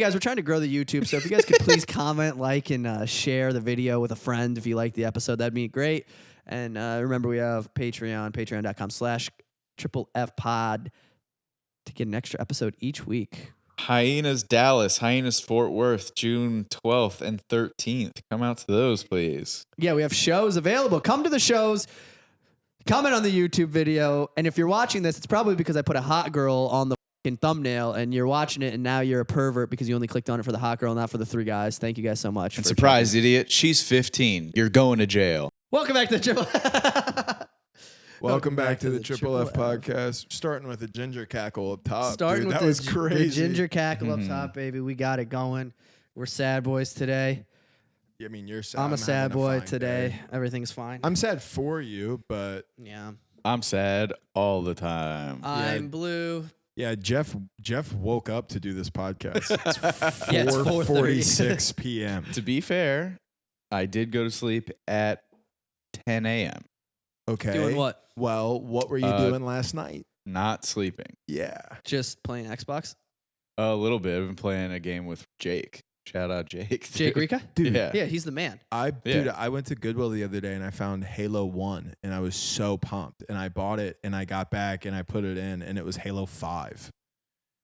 guys, we're trying to grow the YouTube, so if you guys could please comment, like, and share the video with a friend if you like the episode, that'd be great. And remember, we have Patreon, patreon.com/FFPod to get an extra episode each week. Hyenas Dallas, Hyenas Fort Worth, June 12th and 13th. Come out to those, please. Yeah, we have shows available. Come to the shows. Comment on the YouTube video. And if you're watching this, it's probably because I put a hot girl on the fucking thumbnail and you're watching it and now you're a pervert because you only clicked on it for the hot girl, not for the three guys. Thank you guys so much. And surprise, idiot, she's 15. You're going to jail. Welcome back to the Triple Welcome back to the Triple F podcast. Starting with a ginger cackle up top. Starting dude, with that was the crazy. ginger cackle up top, baby. We got it going. We're sad boys today. I mean, you're sad. I'm a sad boy fine today. day. Everything's fine. I'm sad for you, but yeah. I'm sad all the time. I'm blue. yeah, Jeff woke up to do this podcast. It's Yeah, it's 4:46 p.m. To be fair, I did go to sleep at 10 a.m. Okay. Doing what? Well, what were you doing last night? Not sleeping. Yeah. Just playing Xbox? A little bit. I've been playing a game with Jake. Shout out Jake. Jake Rika? Dude. Yeah. Yeah, he's the man. I went to Goodwill the other day and I found Halo 1 and I was so pumped and I bought it and I got back and I put it in and it was Halo 5.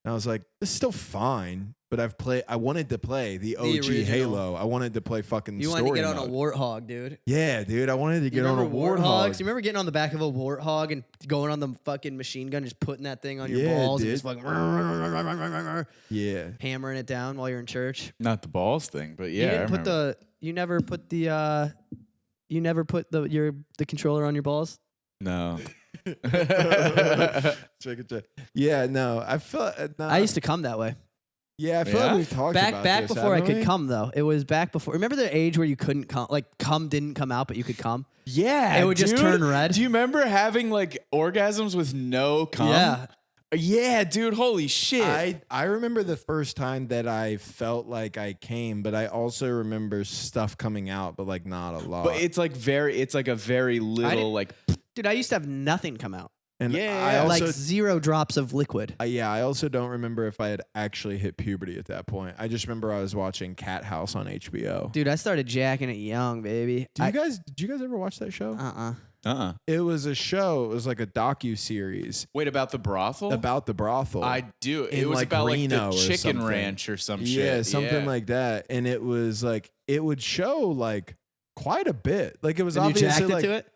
And I was like, this is still fine, but I wanted to play the OG original. Halo. I wanted to play fucking You story wanted to get on mode. a warthog, dude. Yeah, dude, I wanted to get on a warthog. You remember getting on the back of a warthog and going on the fucking machine gun, just putting that thing on your Yeah, balls dude. and just fucking Yeah. hammering it down while you're in church? Not the balls thing, but yeah. You I didn't put remember. you never put the controller on your balls? No. Check. Yeah, no, I feel. No, I used to come that way. Yeah, I feel Yeah? like we've talked about Back this, before I haven't could we? come though. It was back before. Remember the age where you couldn't come, like cum didn't come out, but you could come. Yeah. It would just dude. turn red. Do you remember having like orgasms with no cum? Yeah. Yeah, dude. Holy shit. I remember the first time that I felt like I came, but I also remember stuff coming out, but like not a lot. But it's like a very little like. Dude, I used to have nothing come out. and yeah, I also, Like 0 drops of liquid. I also don't remember if I had actually hit puberty at that point. I just remember I was watching Cat House on HBO. Dude, I started jacking it young, baby. Did you guys ever watch that show? It was a show. It was like a docu-series Wait, about the brothel? about the brothel. I do. It in, was like, about Reno like or the chicken something. ranch or some shit. Yeah, something like that. And it was like it would show like quite a bit. Like it was And you obviously jacked it like to it?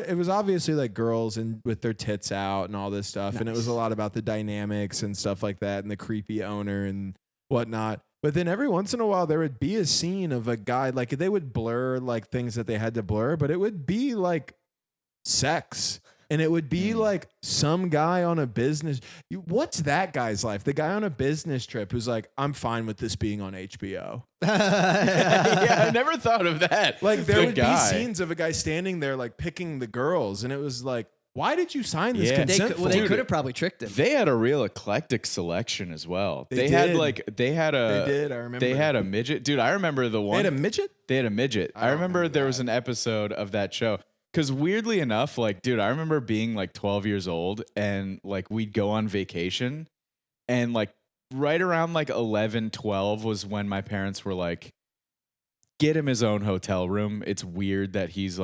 it was obviously like girls and with their tits out and all this stuff. And it was a lot about the dynamics and stuff like that and the creepy owner and whatnot. But then every once in a while there would be a scene of a guy, like they would blur like things that they had to blur, but it would be like sex. And it would be like some guy on a business. What's that guy's life? The guy on a business trip who's like, I'm fine with this being on HBO. Yeah, I never thought of that. Like there Good would guy. be scenes of a guy standing there like picking the girls. And it was like, why did you sign this Yeah. consent form? They could have probably tricked him. They had a real eclectic selection as well. They had did. like they had a They did, I remember. They had a midget. Dude, I remember the They one. had a midget? They had a midget. I don't remember remember there was that. an episode of that show. Because weirdly enough, like, dude, I remember being like 12 years old and like we'd go on vacation and like right around like 11, 12 was when my parents were like, get him his own hotel room. It's weird that he's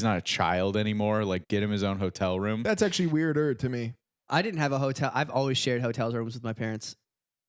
not a child anymore. Like, get him his own hotel room. That's actually weirder to me. I didn't have a hotel. I've always shared hotel rooms with my parents.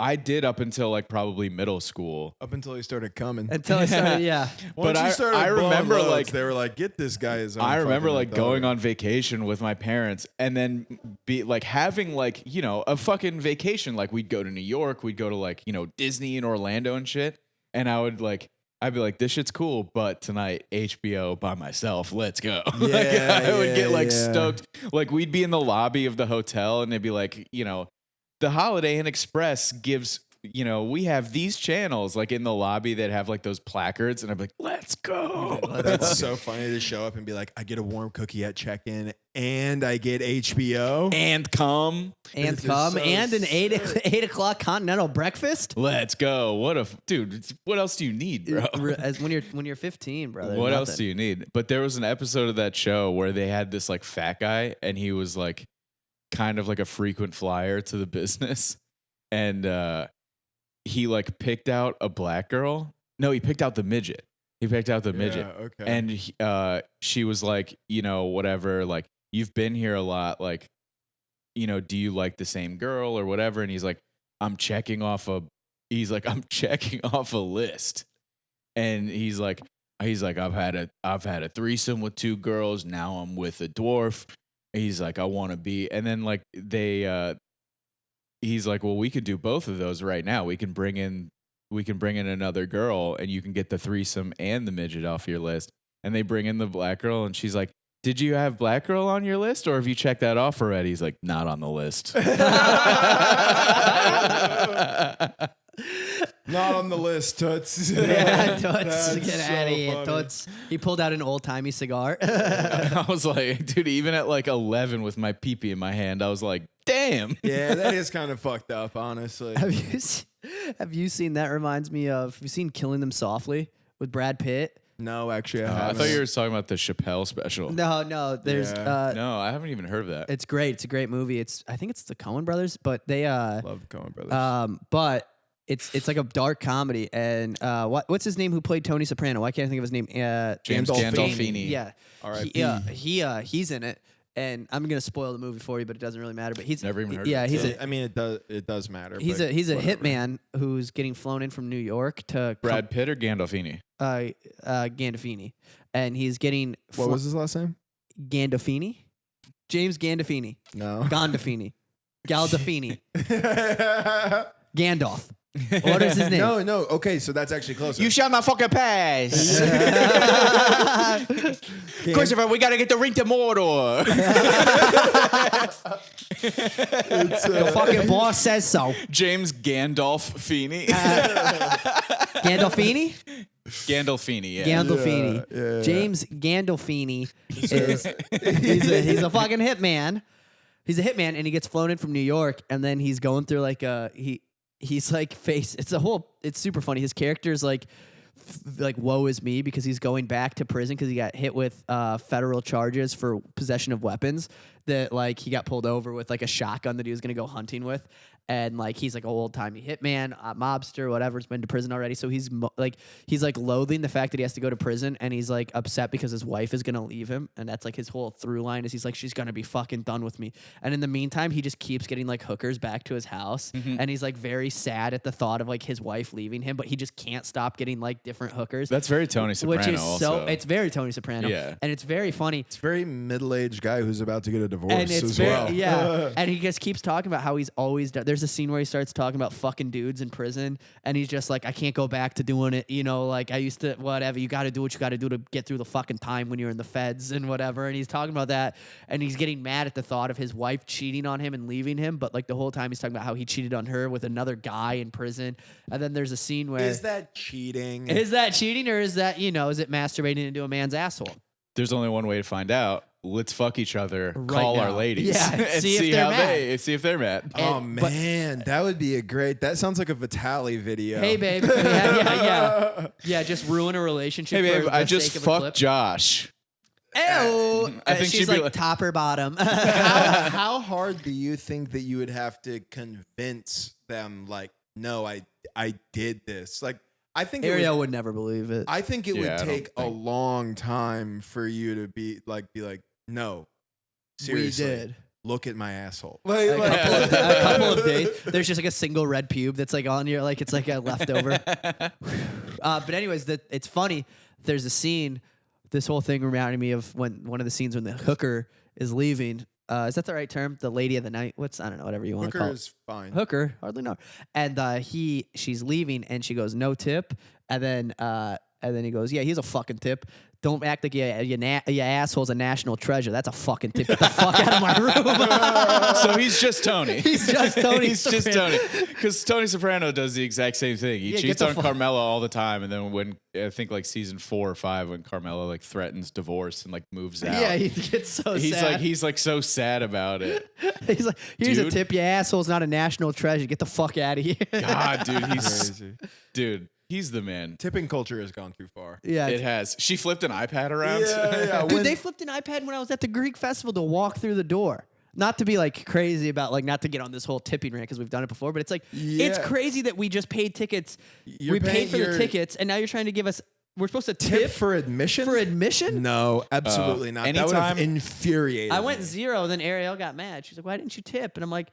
I did up until like probably middle school. Up until he started coming. Until I started, yeah. Once But you started I blowing remember loads, like they were like, get this guy his own I remember fucking like hotel going room. on vacation with my parents and then be like having like, you know, a fucking vacation. Like we'd go to New York, we'd go to like, you know, Disney and Orlando and shit. And I'd be like, this shit's cool, but tonight HBO by myself. Let's go. Like, I would get like stoked. Like we'd be in the lobby of the hotel and they'd be like, you know, the Holiday Inn Express gives, you know, we have these channels like in the lobby that have like those placards, and I'd be like, let's go. That's so funny to show up and be like, I get a warm cookie at check-in and I get HBO. And come. And This is come so and an sick. 8 o'clock continental breakfast. Let's go. Dude, what else do you need, bro? As when you're 15, brother. What else do you need? But there was an episode of that show where they had this like fat guy and he was like kind of like a frequent flyer to the business. And he like picked out a black girl. No, he picked out the midget. He picked out the midget. Okay. And she was like, you know, whatever, like, you've been here a lot. Like, you know, do you like the same girl or whatever? And he's like, I'm checking off a list. And he's like, I've had a threesome with 2 girls. Now I'm with a dwarf. He's like, I want to be. And then like he's like, well, we could do both of those right now. We can bring in another girl and you can get the threesome and the midget off your list. And they bring in the black girl and she's like, did you have black girl on your list or have you checked that off already? He's like, not on the list. Not on the list, Toots. Yeah, Toots. Get so out of here, funny. Toots. He pulled out an old-timey cigar. I was like, dude, even at like 11 with my pee-pee in my hand, I was like, damn. Yeah, that is kind of fucked up, honestly. Have you seen that reminds me of, have you seen Killing Them Softly with Brad Pitt? No, actually, I I haven't. thought you were talking about the Chappelle special. No, there's Yeah. No, I haven't even heard of that. it's great. It's a great movie. I think it's the Coen brothers, but they Love Coen Brothers. but it's like a dark comedy and what's his name who played Tony Soprano? Why can't I think of his name? James Gandolfini. Yeah. R.I.P. He's in it. And I'm gonna spoil the movie for you, but it doesn't really matter. But he's Never even heard of yeah, it. he's I mean, it does matter. he's but a whatever. hitman who's getting flown in from New York to Brad Pitt or Gandolfini? Gandolfini, and he's getting What was his last name? Gandolfini? James Gandolfini. No. Gandolfini. Gandolfini. Gandalf. What is his name? No. Okay, so that's actually closer. You shot my fucking pass. Gan- Christopher, we got to get the ring to Mordor. Your fucking boss says so. James Gandolfini. Gandolfini? Gandolfini, yeah. Gandolfini. Yeah. James Gandolfini is he's a fucking hitman. He's a hitman and he gets flown in from New York and then he's going through like he's like it's super funny. His character's like woe is me because he's going back to prison because he got hit with federal charges for possession of weapons that like he got pulled over with like a shotgun that he was gonna go hunting with. And like he's like an old timey hitman, a mobster, whatever's been to prison already. So he's loathing the fact that he has to go to prison, and he's like upset because his wife is gonna leave him, and that's like his whole through line is he's like she's gonna be fucking done with me. And in the meantime, he just keeps getting like hookers back to his house, and he's like very sad at the thought of like his wife leaving him, but he just can't stop getting like different hookers. That's very Tony Soprano which is also. it's very Tony Soprano, Yeah. and it's very funny. It's a very middle-aged guy who's about to get a divorce And it's as very, well. yeah. And he just keeps talking about how he's always done. There's a scene where he starts talking about fucking dudes in prison, and he's just like, I can't go back to doing it. You know, like I used to, whatever. You got to do what you got to do to get through the fucking time when you're in the feds and whatever. And he's talking about that, and he's getting mad at the thought of his wife cheating on him and leaving him. But like the whole time he's talking about how he cheated on her with another guy in prison. And then there's a scene where Is that cheating? is that cheating or is that is it masturbating into a man's asshole? There's only one way to find out. Let's fuck each other, Right call our now. ladies, Yeah, and see if they're how mad. see if they're mad. Oh And- but- man, that would be that sounds like a Vitali video. Hey babe, yeah. Just ruin a relationship. Hey for babe, the I just sake of a clip. fucked Josh. Ew. I think she's she'd be like like- top or bottom. How hard do you think that you would have to convince them? Like, no, I did this. Like, I think Ariel would never believe it. I think it Yeah, I would don't take a think- long time for you to be like, no, seriously, We did. look at my asshole. A couple of days. There's just like a single red pube that's like on your like it's like a leftover. But anyways, it's funny. There's a scene. This whole thing reminded me of when one of the scenes when the hooker is leaving. Is that the right term? The lady of the night. I don't know. Whatever you want to Hooker call it. is fine. Hooker, hardly know. And she's leaving, and she goes, "No tip." And then he goes, "Yeah, he's a fucking tip. Don't act like your asshole's a national treasure. That's a fucking tip. Get the fuck out of my room." So he's just Tony. He's just Tony. He's just Soprano. Tony. Because Tony Soprano does the exact same thing. He Yeah, cheats get the on fuck- Carmela all the time, and then when I think like season 4 or 5, when Carmela like threatens divorce and like moves out, Yeah, he gets so sad. he's like so sad about it. He's like, "Here's a Dude. tip. Your asshole's not a national treasure. Get the fuck out of here." God, dude, Crazy. he's the man. Tipping Tipping culture has gone too far. Yeah. It has. She flipped an iPad around. Yeah. Dude, they flipped an iPad when I was at the Greek festival to walk through the door. not to be like crazy about like not to get on this whole tipping rant because we've done it before, but it's like it's Yeah. crazy that we just paid tickets. You're we paid paying for the your tickets, and now you're trying to give us. We're supposed to tip tip for admission. for admission. No, absolutely not. That would anytime- have infuriated. I went me. 0. Then Ariel got mad. She's like, "Why didn't you tip?" And I'm like,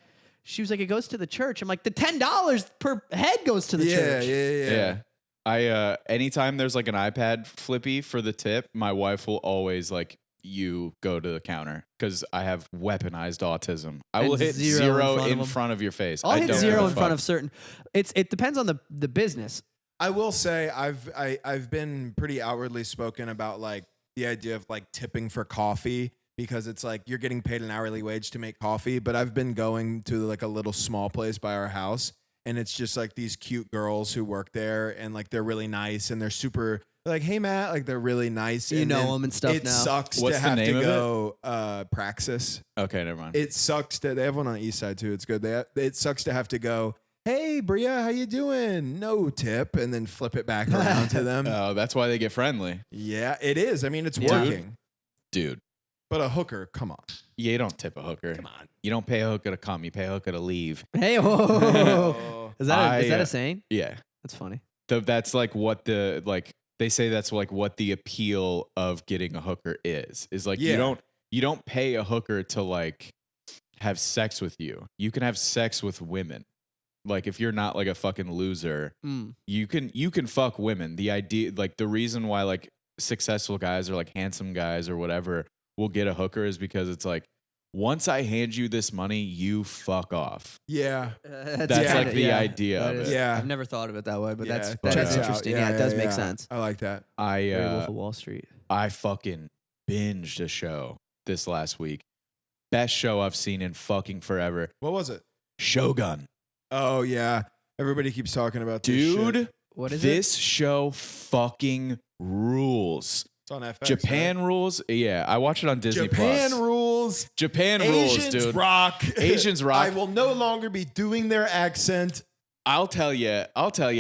"She was like, it goes to the church." I'm like, "The $10 per head goes to the church." Yeah. I anytime there's like an iPad flippy for the tip, my wife will always like you go to the counter because I have weaponized autism. I And will hit zero zero in in front front of of your face. I'll I hit don't 0 give a in front fuck. of certain. It depends on the business. I will say I've been pretty outwardly spoken about like the idea of like tipping for coffee because it's like you're getting paid an hourly wage to make coffee, but I've been going to like a little small place by our house and it's just like these cute girls who work there and like they're really nice and they're super like, hey Matt, like they're really nice. You and know then them and stuff It now. sucks What's to the have name to of go Praxis. Okay, never mind. It sucks that they have one on the east side too. It's good. It sucks to have to go, hey Bria, how you doing? No tip, and then flip it back around to them. Oh, that's why they get friendly, Yeah, it is. I mean, it's Yeah. working. dude. But a hooker, come on. Yeah, you don't tip a hooker. Come on. You don't pay a hooker to come. You pay a hooker to leave. Hey, whoa. Is that I, a saying? Yeah, That's funny. that's like what the like they say. That's like what the appeal of getting a hooker is. Is like Yeah. you don't pay a hooker to like have sex with you. You can have sex with women. Like if you're not like a fucking loser, Mm. you can fuck women. The idea, like the reason why like successful guys or like handsome guys or whatever will get a hooker is because it's like once I hand you this money, you fuck off. Yeah. That's kinda- like the idea that of is- it. Yeah. I've never thought of it that way, but Yeah, that's checks out. interesting. Yeah, it does make sense. I like that. Very Wolf I of Wall Street. I fucking binged a show this last week. Best show I've seen in fucking forever. What was it? Shogun. Oh yeah. Everybody keeps talking about this Dude, shit. What is this show fucking rules. It's on FX. Japan rules. Yeah, I watch it on Disney Japan Plus. rules. Japan rules, Asians dude. rock. Asians rock. I will no longer be doing their accent. I'll tell you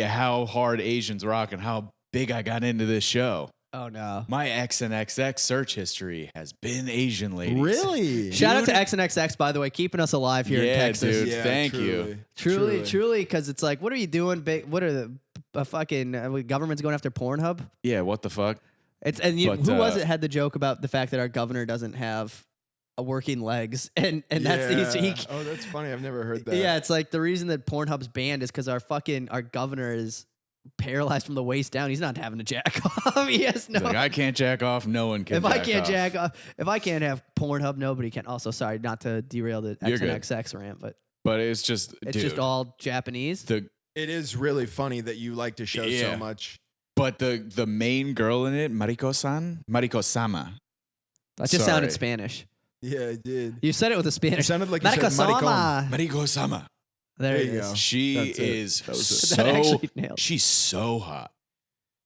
how hard Asians rock and how big I got into this show. Oh no. My XNXX search history has been Asian ladies. Really? Shout out to Dude. XNXX, by the way, keeping us alive here in Yeah, Texas. dude. Thank you. Truly, because it's like, what are you doing? What are the fucking government's going after Pornhub? Yeah, what the fuck? It's and But, who was it had the joke about the fact that our governor doesn't have a working legs, and that's the Oh, that's funny. I've never heard that. yeah. It's like the reason that Pornhub's banned is because our governor is paralyzed from the waist down. He's not having to jack off. He has no. He's like, I can't jack off. No one can. if I can't off. jack off, if I can't have Pornhub, nobody can. Also, sorry, not to derail the You're good. XNXX rant, but But it's just, it's dude, just all Japanese. the It is really funny that you like to show Yeah. so much. but the main girl in it, Mariko-sama. That just sounded Sorry. Spanish. Yeah, it did. You said it with a It Spanish. sounded like you said maricon. Maricosama. Mariko-sama. There There it you is. go. She That's it. is That was it. so. That actually nailed. She's so hot.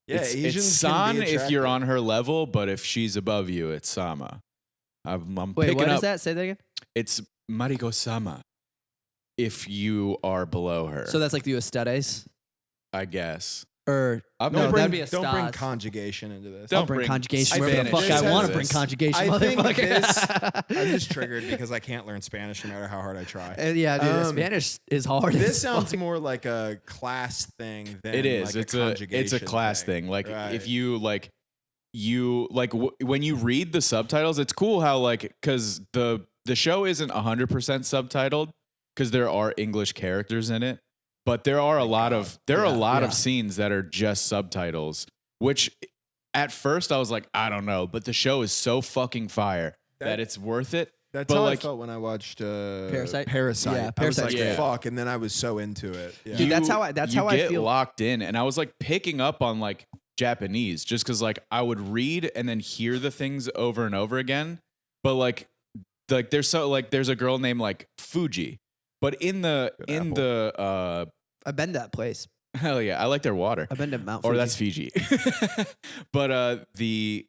Yeah, it's Asians san can be if you're attractive. on her level, but if she's above you, it's sama. I'm Wait, picking what up. is that? Say that again. It's Mariko-sama. If you are below her, So that's like the ustedes, I guess. or I'm no, gonna that'd be a Don't bring stas. conjugation into this. I'll Don't bring bring conjugation I wherever the Spanish fuck I into want to bring this. conjugation, I think motherfucker. I'm just triggered because I can't learn Spanish no matter how hard I try. Yeah, dude, Um, Spanish is hard. This as sounds fuck. more like a class thing than It is. like It's a a conjugation class thing. Like Right. if you when you read the subtitles, it's cool how because the show isn't 100% subtitled because there are English characters in it, but there are a lot of Yeah. scenes that are just subtitles. Which at first I was like, I don't know, but the show is so fucking fire that it's worth it. That's But, how like- I felt when I watched Parasite? Parasite. Yeah, I was Parasite's like, great. fuck, and then I was so into it. Yeah. Dude, that's how I you get feel. locked in, and I was like picking up on like Japanese just because like I would read and then hear the things over and over again, but like there's a girl named like Fuji, but in the I've been to that place. hell yeah, I like their water, I've been to Mount or Fuji. that's Fiji, but the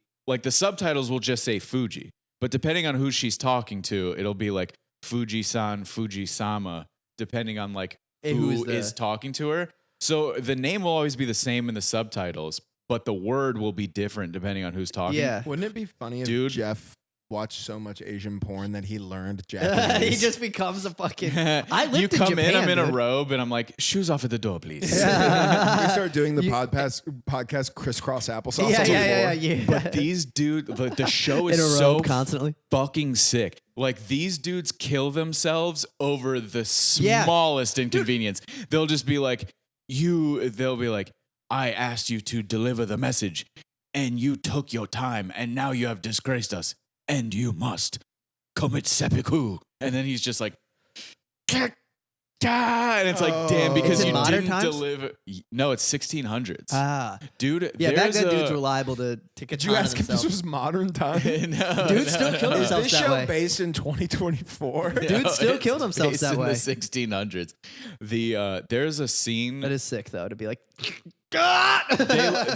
subtitles will just say Fuji, but depending on who she's talking to, it'll be like Fuji-san, Fuji-sama, depending on like And who who's is the- talking to her. So the name will always be the same in the subtitles, but the word will be different depending on who's talking. Yeah. Wouldn't it be funny if Dude. Jeff watched so much Asian porn that he learned Japanese. He just becomes a fucking. I lived You in come Japan, in, I'm in a dude. robe, and I'm like, shoes off at the door, please. We start doing the podcast crisscross applesauce. Yeah, on the yeah, floor. yeah. But these dudes, the show In a is robe so constantly. fucking sick. Like these dudes kill themselves over the Yeah. smallest inconvenience. They'll just be like, they'll be like, I asked you to deliver the message and you took your time and now you have disgraced us and you must commit seppuku. And then he's just like, and it's like, damn, because It's in you modern didn't times? deliver. No, it's 1600s. Ah, Dude, yeah. Back there's then, a- dudes were liable to take a Did you ask if this was modern time? No, Dudes still kill Is themselves this that show way. based in 2024? Dudes still it's kill themselves based that in way. the 1600s. There's a scene That is sick though to be like.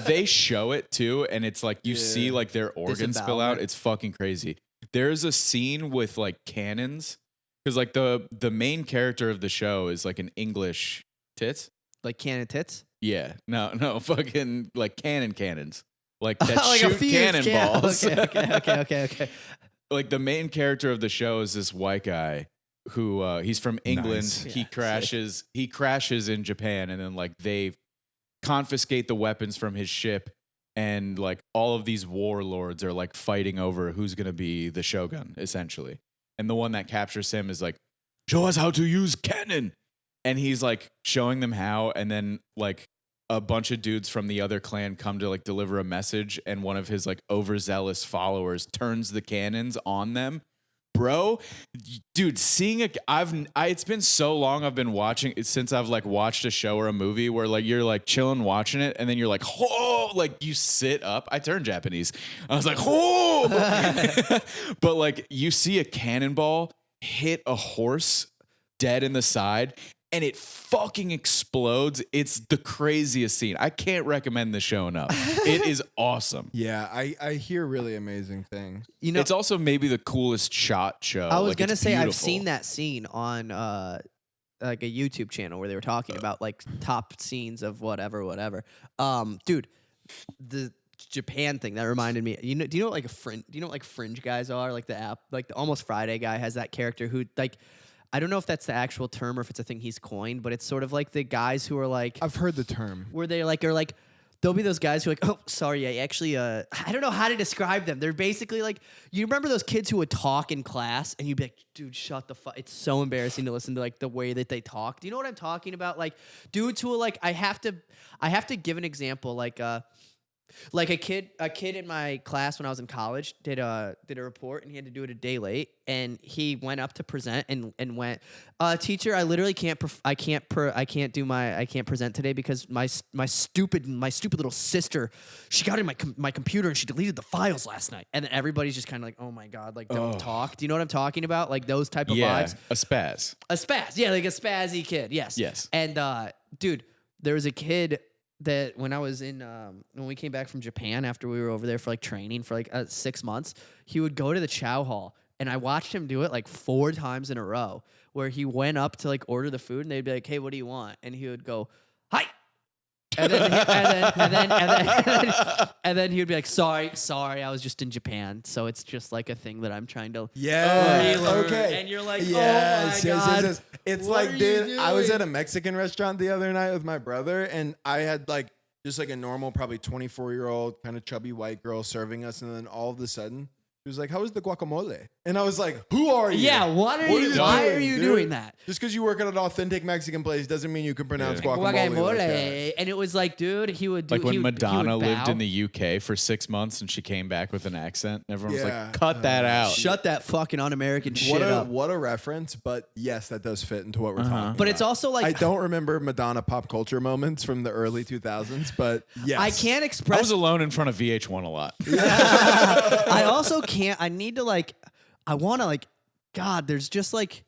they show it too, and it's like you see like their organs spill out. Disembowelment. It's fucking crazy. There's a scene with like cannons because like the main character of the show is like an English tits. Like cannon tits. Yeah, no, fucking like cannons, like that Like a shoot fuse cannonballs. Okay. Like the main character of the show is this white guy who he's from England. Nice. He Yeah, crashes in Japan, and then like they confiscate the weapons from his ship, and like all of these warlords are like fighting over who's gonna be the shogun essentially. And the one that captures him is like, show us how to use cannon. And he's like showing them how, and then like a bunch of dudes from the other clan come to like deliver a message, and one of his like overzealous followers turns the cannons on them. Bro, dude, seeing it's been so long I've been watching it since I've like watched a show or a movie where like you're like chilling watching it and then you're like, oh, like you sit up. I turned Japanese. I was like, oh, but like you see a cannonball hit a horse dead in the side and it fucking explodes. It's the craziest scene. I can't recommend the show enough. It is awesome. Yeah, I hear really amazing things. You know, It's also maybe the coolest shot show. I was Like, gonna it's say I've beautiful. seen that scene on like a YouTube channel where they were talking about like top scenes of whatever. Dude, the Japan thing that reminded me. Do you know what like fringe guys are? Like the app, like the Almost Friday guy has that character who like. I don't know if that's the actual term or if it's a thing he's coined, but it's sort of like the guys who are like I've heard the term. where they like are like there'll be those guys who are like, oh, sorry, I actually I don't know how to describe them. They're basically like, you remember those kids who would talk in class and you'd be like, dude, shut the fuck. It's so embarrassing to listen to like the way that they talk. Do you know what I'm talking about? Like dudes who are like, I have to give an example like a kid in my class when I was in college did a report and he had to do it a day late and he went up to present and went, teacher, I literally can't present today because my stupid little sister, she got in my computer and she deleted the files last night. And then everybody's just kind of like, oh my God, like don't talk. Do you know what I'm talking about? Like those type of vibes. A spaz. A spaz. Yeah, like a spazzy kid. Yes. Yes. And dude, there was a kid that when I was when we came back from Japan after we were over there for like training for like 6 months, he would go to the chow hall and I watched him do it like 4 times in a row where he went up to like order the food and they'd be like, hey, what do you want? And he would go, hi. And then he would be like, sorry, I was just in Japan. So it's just like a thing that I'm trying to relearn. Okay. And you're like, Yes, oh my God. yes. It's What like, are dude, you I was doing? at a Mexican restaurant the other night with my brother, and I had like just like a normal, probably 24-year-old kind of chubby white girl serving us, and then all of a sudden, she was like, "How is the guacamole?" And I was like, "Who are you? Yeah, why are you dude? doing that? Just because you work at an authentic Mexican place doesn't mean you can pronounce Yeah. guacamole. Like that. And it was like, dude, he would do Like when he would Madonna lived bow. in the UK for 6 months and she came back with an accent. Everyone was Yeah. like, cut that out. Shut that fucking un-American shit up. What a reference, but yes, that does fit into what we're talking about. But it's also like I don't remember Madonna pop culture moments from the early 2000s, but yes. I can't I express. was alone in front of VH1 a lot. I also can't. I need to like. I want to like. God, there's just like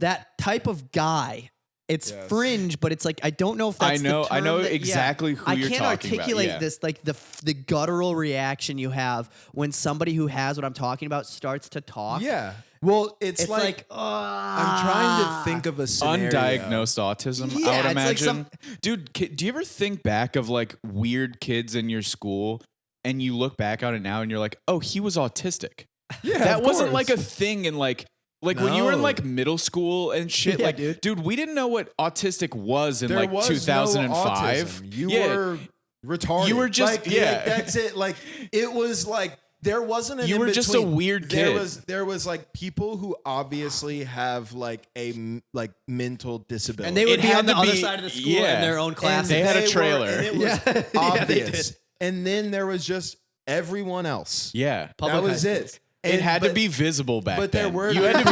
that type of guy. It's Yes. fringe, but it's like I don't know if that's I know the term that- exactly who I you're can't talking about, articulate yeah. this like the guttural reaction you have when somebody who has what I'm talking about starts to talk. Yeah. Well, it's, It's like, I'm trying to think of a scenario. Yeah, Undiagnosed autism, it's I would like imagine. Dude, do you ever think back of like weird kids in your school and you look back on it now and you're like, oh, he was autistic? Yeah, that of wasn't course. like a thing in like when you were in No. like middle school and shit. Yeah, like, dude. we didn't know what autistic was in there like was 2005. No autism. You Yeah. were retarded. You were just- like, yeah. That's it. Like it was like there wasn't an You were just a in-between. weird There kid. was like people who obviously have like a like mental disability. And they would It be had on the to other be- side of the school yeah. in their own And classes. They had a were- trailer. and it was Yeah. Yeah, they obvious. did. And then there was just everyone else. Yeah. Public that was high it. schools. It had to but- be visible back but then. there were you had to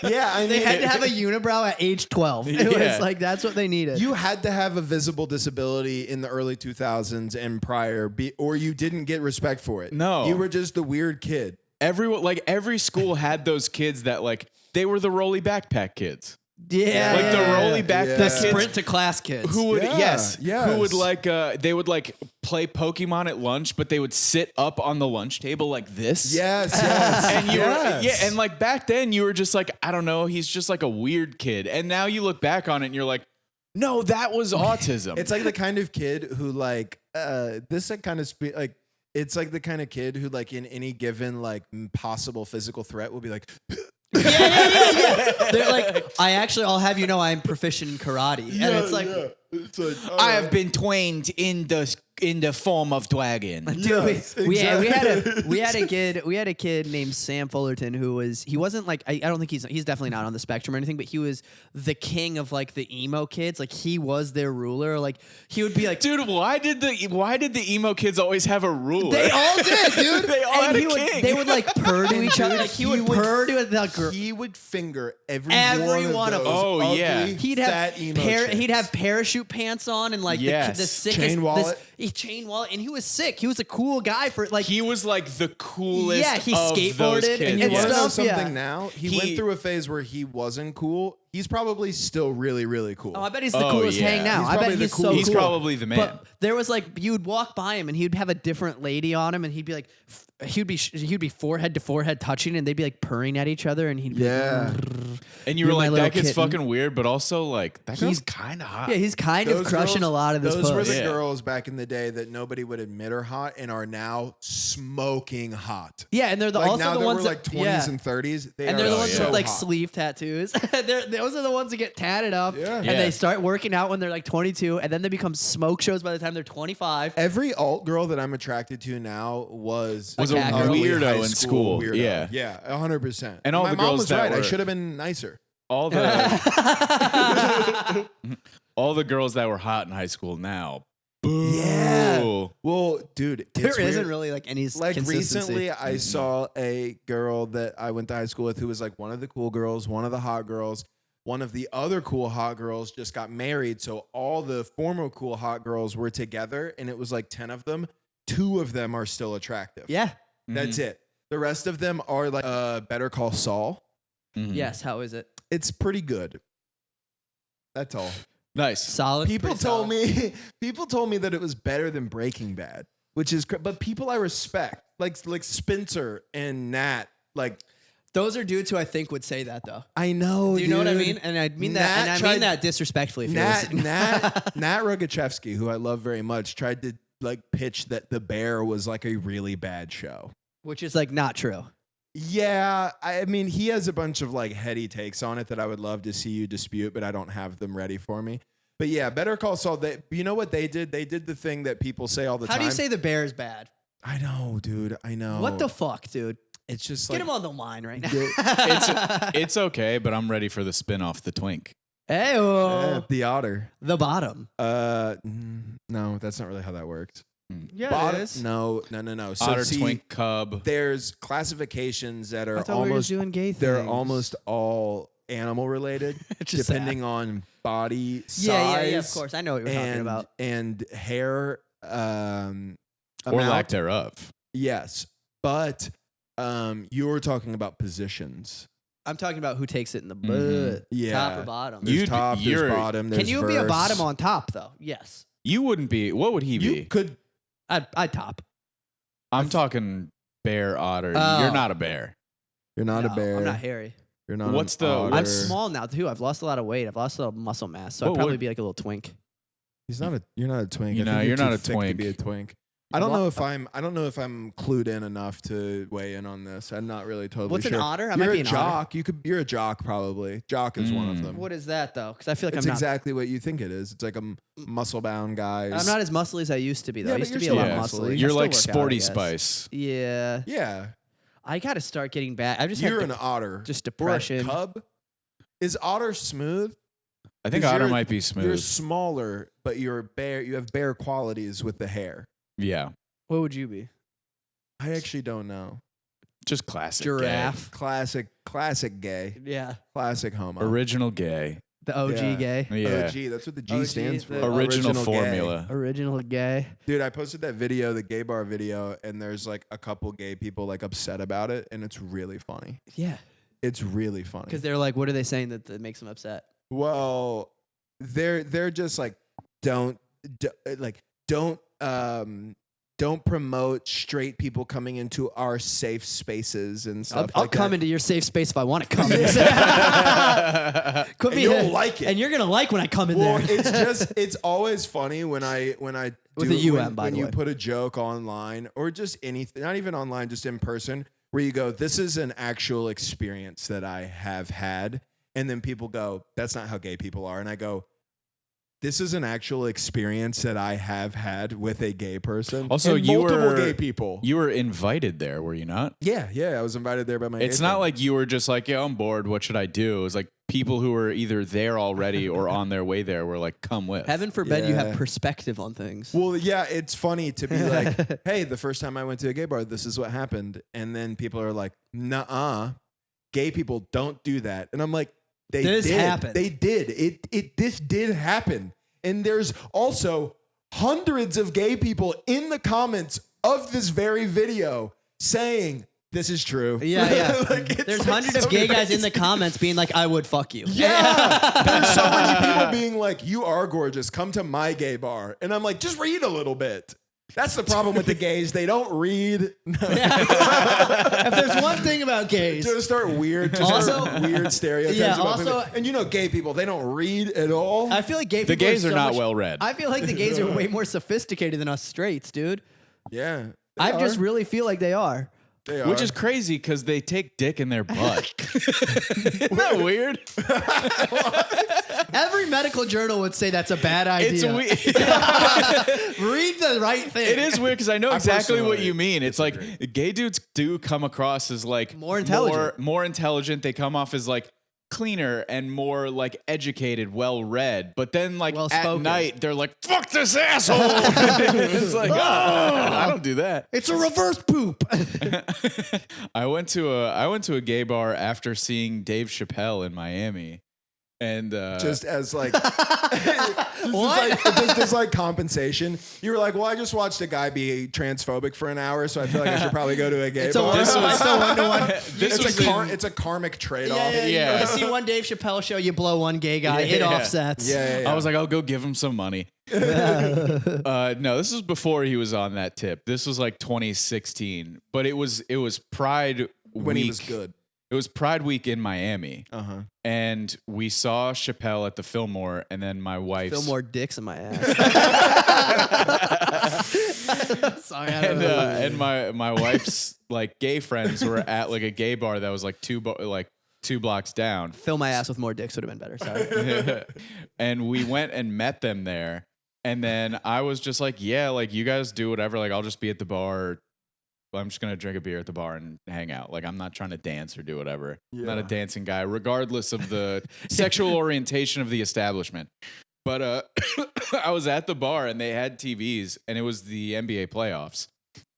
be. yeah, I mean, They had to have a unibrow at age 12. It Yeah. was like, that's what they needed. you had to have a visible disability in the early 2000s and prior, or you didn't get respect for it. No. You were just the weird kid. Everyone, like every school had those kids that like they were the rolly backpack kids. yeah. Like the rolly backpack Yeah. the kids sprint to class kids. who would Yeah, who would yes. like they would like play Pokemon at lunch, but they would sit up on the lunch table like this. Yes, yes. And you yes. were, yeah, and like back then you were just like, I don't know, he's just like a weird kid. And now you look back on it and you're like, no, that was autism. It's like the kind of kid who like this like kind of like it's like the kind of kid who like in any given like possible physical threat will be like yeah. They're like, I'll have you know I'm proficient in karate. And it's like, It's like, I have been trained in the form of dragon. dude, Yes, we had exactly. a kid named Sam Fullerton who he wasn't like I don't think he's definitely not on the spectrum or anything, but he was the king of like the emo kids. Like he was their ruler. Like he would be like, Dude, why did the emo kids always have a ruler? they all did, dude. They all And had a king. They would like purr to each other. Like he would purr to the girl. he would finger every One of them. those Oh, yeah. ugly, He'd fat have emo he'd chicks. have parachute pants on and like Yes. the sickest Chain wallet. chain wallet, and he was sick. He was a cool guy for like He was like the coolest. Yeah, he of skateboarded those and kids. he You want to know stuff, yeah. something now? He went through a phase where he wasn't cool. He's probably still really, really cool. Oh, I bet he's the Oh, coolest yeah. hang now. He's I bet probably the he's so coolest. cool. He's probably the man. But there was like you'd walk by him and he'd have a different lady on him and he'd be like he'd be forehead to forehead touching and they'd be like purring at each other and he'd be Yeah. And you You're were my like, little that kid's kitten. fucking weird, but also like that He's- girl's kind of hot. yeah, he's kind of crushing a lot of this Those were puss. the Yeah. girls back in the day that nobody would admit are hot and are now smoking hot. Yeah, and they're Like also now the that ones we're that like 20s yeah. and 30s, they And are they're the Oh, ones yeah. with like so hot. sleeve tattoos. Those are the ones that get tatted up Yeah. and Yeah. they start working out when they're like 22 and then they become smoke shows by the time they're 25. Every alt girl that I'm attracted to now was Was a ugly weirdo high in school. weirdo. Yeah. yeah, 100%. And all my the mom girls was that right. I were- should have been nicer. All the all the girls that were hot in high school now. Boo. Yeah. Well, dude, There it's isn't weird. really like any Like consistency. recently, I saw a girl that I went to high school with who was like one of the cool girls, one of the hot girls. One of the other cool hot girls just got married, so all the former cool hot girls were together, and it was like 10 of them. 2 of them are still attractive. Yeah. That's it. The rest of them are like Better Call Saul. Mhm. Yes. How is it? It's pretty good. That's all. Nice. Solid. People Pretty told solid. me people told me that it was better than Breaking Bad, which is but people I respect, like Spencer and Nat, like Those are dudes who I think would say that though. I know. Do you know what I dude. mean? And I mean that. Nat And I tried- mean that disrespectfully. If you're Nat listening. Nat Rogachevsky, who I love very much, tried to like pitch that The Bear was like a really bad show. Which is like not true. Yeah, I mean, he has a bunch of like heady takes on it that I would love to see you dispute, but I don't have them ready for me. But yeah, Better Call Saul. You know what they did? They did the thing that people say all the How time. do you say the bear is bad? I know, dude. I know. What the fuck, dude? It's just Get like him on the line right now. It's okay, but I'm ready for the spin-off, The Twink. Hey, the otter. the bottom. No, that's not really how that worked. Yeah, Bottom- it is. No. So Otter, see, Twink, Cub. there's classifications that are I thought we were almost just doing gay they're things. almost all animal related, Just depending on body size. Yeah, of course. I know what you're talking about. And hair Or amount. lack thereof. Yes, but you were talking about positions. I'm talking about who takes it in the butt. Mhm. Yeah. Top or bottom. There's You'd- top, there's you're- bottom. Can There's you be a verse. bottom on top though? Yes. You wouldn't be. What would he You be? could. I'd top. I'm talking bear, otter. Oh. You're not a bear. You're not No, a bear. I'm not hairy. You're not. What's an the- otter. I'm small now too. I've lost a lot of weight. I've lost a lot of muscle mass. So I'd What probably would- be like a little twink. He's not a. You're not a twink. You I know, think you're too not a thick twink. To be a twink. I don't know if I'm clued in enough to weigh in on this. I'm not really totally What's sure. an otter? I You're might be a an jock. You're a jock probably. Jock is one of them. What is that though? Because I feel like It's I'm not. exactly what you think it is. It's like a muscle bound guy. I'm not as muscly as I used to be though. Yeah, I but used to you're be a still lot muscly. muscly. I You're still like work out, I Sporty guess. Spice. Yeah. Yeah. I got to start getting back. I've just You're had an otter. just Or a depression. cub. Is otter smooth? I think 'Cause otter you're- might be You're smooth. smaller, but you're bare. You have bare qualities with the hair. Yeah. What would you be? I actually don't know. Just classic gay. Giraffe. Classic gay. Yeah. Classic homo. Original gay. The OG Yeah. gay. Yeah. OG, that's what the G OG, stands for. the- Original gay. formula. Original gay. Dude, I posted that video, the gay bar video, and there's like a couple gay people like upset about it, and it's really funny. Yeah. It's really funny. Because they're like, what are they saying that makes them upset? Well, they're just like don't promote straight people coming into our safe spaces and stuff. I'll like come that. into your safe space if I want to come. Could And be you'll like it. and you're gonna like when I come in Well, there. it's always funny when I With do a when, UM, by when the you way. put a joke online or just anything, not even online, just in person, where you go, this is an actual experience that I have had, and then people go, that's not how gay people are, and I go, this is an actual experience that I have had with a gay person. Also, and you multiple were gay people. You were invited there, were you not? Yeah, I was invited there by my. It's gay not friend. like you were just like, yeah, I'm bored. What should I do? It was like people who were either there already or on their way there were like, come with. Heaven forbid you have Yeah. perspective on things. Well, yeah, it's funny to be like, hey, the first time I went to a gay bar, this is what happened. And then people are like, nuh-uh, gay people don't do that. And I'm like, This did. happened. They did. This did happen. And there's also hundreds of gay people in the comments of this very video saying, this is true. Yeah. Like, it's There's like hundreds of so gay guys in crazy. the comments being like, I would fuck you. Yeah. There's so many people being like, you are gorgeous. Come to my gay bar. And I'm like, just read a little bit. That's the problem with the gays. They don't read. If there's one thing about gays, Just start weird stereotypes Yeah, about also- people. And you know gay people, they don't read at all. I feel like gay people The gays so are not much- well read. I feel like the gays are way more sophisticated than us straights, dude. Yeah. I They just are. really feel like they are. They Which are. is crazy because they take dick in their butt. Isn't that weird? Every medical journal would say that's a bad It's idea. weird. Read the right thing. It is weird because I know exactly what personally you mean. It's like gay dudes do come across as like More intelligent. more intelligent. They come off as like cleaner and more like educated, well read. But then like at Well-spoken. night they're like, "Fuck this asshole." It's like, I don't do that. It's a reverse poop. I went to a gay bar after seeing Dave Chappelle in Miami. And just as like, just as like compensation. You were like, well, I just watched a guy be transphobic for an hour, so I feel like I should probably go to a gay It's a bar. one-to-one. It's a karmic trade-off. You see one Dave Chappelle show, you blow one gay guy. It Yeah. offsets. Yeah. I was like, I'll go give him some money. No, this was before he was on that tip. This was like 2016, but it was Pride when week. he was good. It was Pride week in Miami, Uh-huh. and we saw Chappelle at the Fillmore, and then my wife's Feel more dicks in my ass. Sorry, I don't and, know. and my wife's like gay friends were at like a gay bar that was like two blocks down. Fill my ass with more dicks would have been better. Sorry. And we went and met them there. And then I was just like, yeah, like you guys do whatever. Like I'll just be at the bar. I'm just going to drink a beer at the bar and hang out. Like I'm not trying to dance or do whatever. I'm not a dancing guy, regardless of the sexual orientation of the establishment. But I was at the bar and they had TVs and it was the NBA playoffs.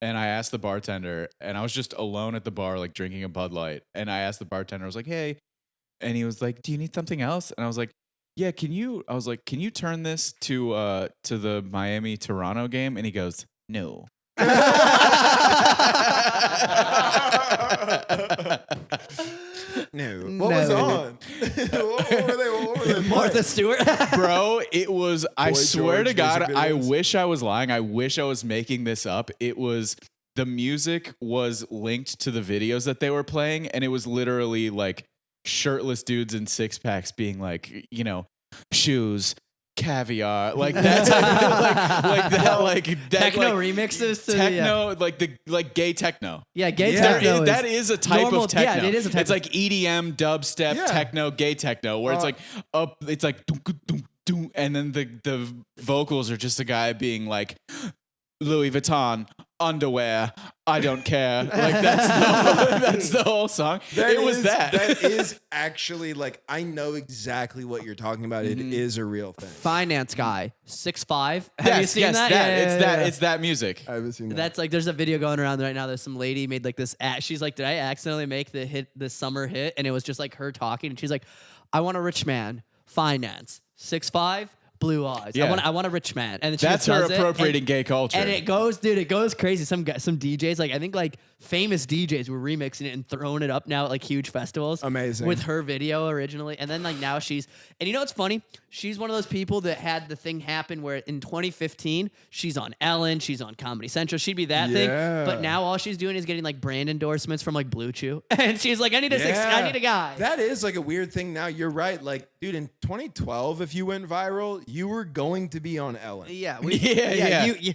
And I asked the bartender, and I was just alone at the bar, like drinking a Bud Light. And I asked the bartender, I was like, hey. And he was like, do you need something else? And I was like, yeah, can you turn this to the Miami-Toronto game? And he goes, no. No. What was on? what were they Martha playing? Stewart. Bro, it was, I Boy swear George to God, music I videos. wish I was lying. I wish I was making this up. It was, the music was linked to the videos that they were playing, and it was literally like shirtless dudes in six packs being like, you know, shoes, caviar, like that type of, like that Techno like, remixes to techno, like gay techno. Yeah, gay Yeah. techno. That is a type normal, of techno. Yeah, it is a type. It's like EDM, dubstep, Yeah. techno, gay techno, where it's like up, it's like doom, doom, doom, and then the vocals are just a guy being like Louis Vuitton underwear. I don't care. Like that's the whole song. That is actually like I know exactly what you're talking about. It is a real thing. Finance guy, 6'5". Have you seen that? It's that music. I haven't seen that. That's like there's a video going around right now. There's some lady made like this. She's like, did I accidentally make this summer hit? And it was just like her talking, and she's like, I want a rich man, finance, 6'5". Blue eyes. Yeah. I want a rich man. And then she That's just her does it, appropriating gay culture. And it goes, dude, it goes crazy. Some DJs, like I think like famous DJs were remixing it and throwing it up now at like huge festivals. Amazing. With her video originally. And then like now and you know what's funny? She's one of those people that had the thing happen where in 2015, she's on Ellen, she's on Comedy Central. She'd be that thing. Yeah. But now all she's doing is getting like brand endorsements from like Blue Chew. And she's like, I need a guy. That is like a weird thing now. You're right. Like, dude, in 2012, if you went viral, you were going to be on Ellen. Yeah. Check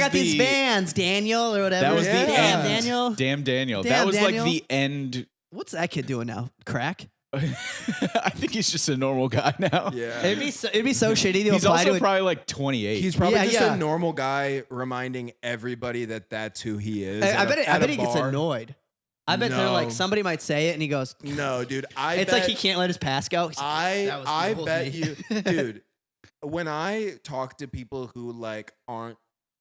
out these bands, Daniel, or whatever. That was the Damn, end. Daniel. Damn Daniel. Damn, that was Daniel. like the end. What's that kid doing now? Crack? I think he's just a normal guy now. Yeah. It'd be so shitty to He's apply also to it. probably like 28. He's probably just yeah. a normal guy reminding everybody that that's who he is. I bet at a he gets bar. annoyed. I bet they're No. like somebody might say it and he goes. No, dude. It's like he can't let his pass go. He's like, "That was I cool, bet me." you, dude. When I talk to people who like aren't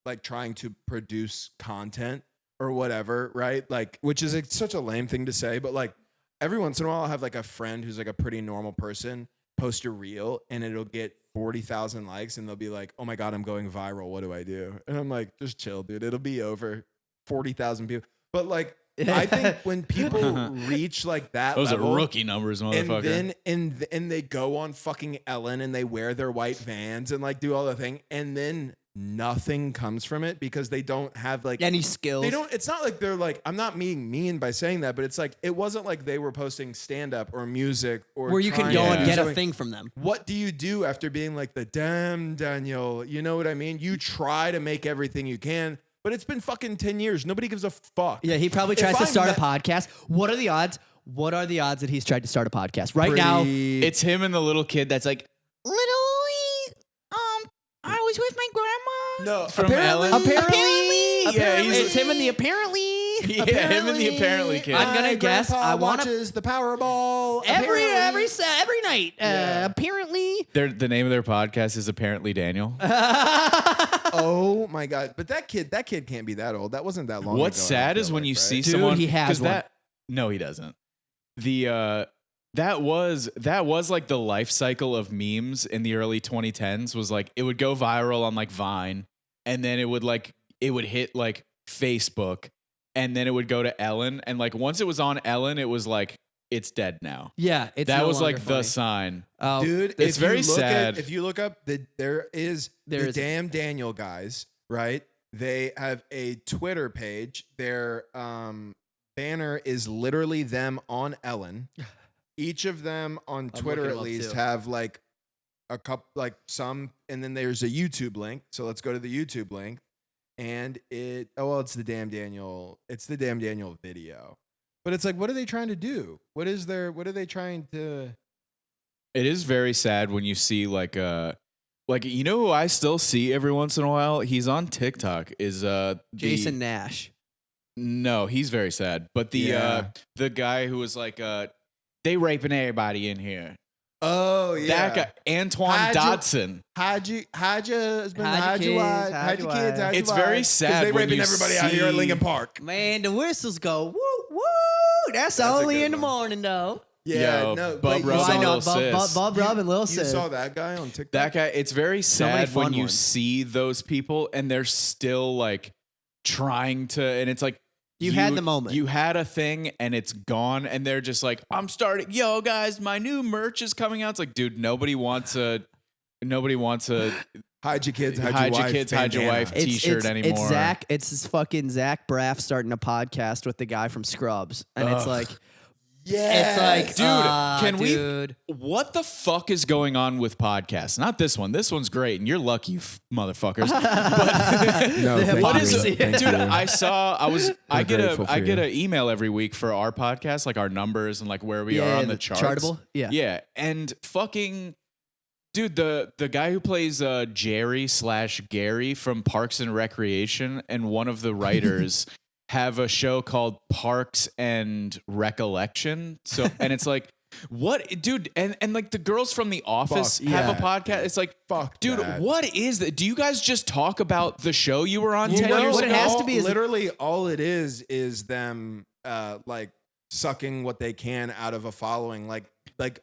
like trying to produce content or whatever, right? Like, which is such a lame thing to say, but like every once in a while, I'll have like a friend who's like a pretty normal person post a reel and it'll get 40,000 likes and they'll be like, "Oh my god, I'm going viral. What do I do?" And I'm like, "Just chill, dude. It'll be over 40,000 people." But like, I think when people reach like that Those level, are rookie numbers, motherfucker. and then and they go on fucking Ellen and they wear their white Vans and like do all the thing, and then nothing comes from it because they don't have like Any skills. They don't. It's not like they're like. I'm not being mean by saying that, but it's like it wasn't like they were posting stand up or music or where you can trying go to and do get a something. thing from them. What do you do after being like the damn Daniel? You know what I mean? You try to make everything you can. But it's been fucking 10 years. Nobody gives a fuck. Yeah, he probably If tries to I'm start a that- podcast. What are the odds? What are the odds that he's tried to start a podcast right now? It's him and the little kid that's like, I was with my grandma. No, from apparently, Ellen. Apparently, he's- it's him and the apparently. yeah, him and the apparently kid. I'm gonna guess. Grandpa I wanna- watches the Powerball Every apparently. night. Yeah. Apparently. The name of their podcast is Apparently Daniel. Oh my god! But that kid can't be that old. That wasn't that long. What's ago, I sad feel is when like, you right? see Dude, someone he has 'cause one. no, he doesn't. That was like the life cycle of memes in the early 2010s. Was like it would go viral on like Vine, and then it would hit like Facebook, and then it would go to Ellen, and like once it was on Ellen, it was like it's dead now. Yeah, it's That no was longer like funny. the sign. Oh, Dude, It's if you very look sad. if you look up there is the is- damn Daniel guys, right? They have a Twitter page. Their banner is literally them on Ellen. Each of them on I'm Twitter looking at them up, least too. have like a couple, like some, and then there's a YouTube link. So let's go to the YouTube link, and it's the damn Daniel. It's the damn Daniel video. But it's like, what are they trying to do? What are they trying to? It is very sad when you see like you know who I still see every once in a while. He's on TikTok. Is Jason Nash. No, he's very sad. But the guy who was like they raping everybody in here. Oh That guy, Antoine Hide your- Dodson. Hide your husband, Hide your hide your kids, wife, hide hide your your kids, wife. hide your It's very wives, 'cause sad they when raping you everybody out here at see- Lincoln Park. Man, the whistles go woo woo. That's That's a only good in the one. morning though. Yeah, Yo, no, Bub but you Rub saw- and I know Lil Sis. Bob Rub and Lil You Sis. saw that guy on TikTok? That guy. It's very So many sad when fun you ones. see those people and they're still like trying to, and it's like. You had the moment. You had a thing and it's gone, and they're just like, I'm starting. Yo, guys, my new merch is coming out. It's like, dude, nobody wants a Hide your kids, hide, hide your your wife, kids, hide your bandana. wife T-shirt anymore. It's fucking Zach Braff starting a podcast with the guy from Scrubs, and it's Ugh. like, Yeah. It's like, Dude, can dude. what the fuck is going on with podcasts? Not this one. This one's great, and you're lucky, motherfuckers. But No, thank what you. is it, Thank dude? you. I get grateful for I get you. an email every week for our podcast, like our numbers and like where we are on the charts. Chartable? Yeah. Yeah, and fucking. Dude, the guy who plays Jerry/Gary from Parks and Recreation and one of the writers have a show called Parks and Recollection. So, and it's like, what, dude? And like the girls from The Office Fuck have a that. podcast. It's like, Fuck dude, that. what is that? Do you guys just talk about the show you were on 10 years what ago? it has to be is literally all it is them like sucking what they can out of a following, like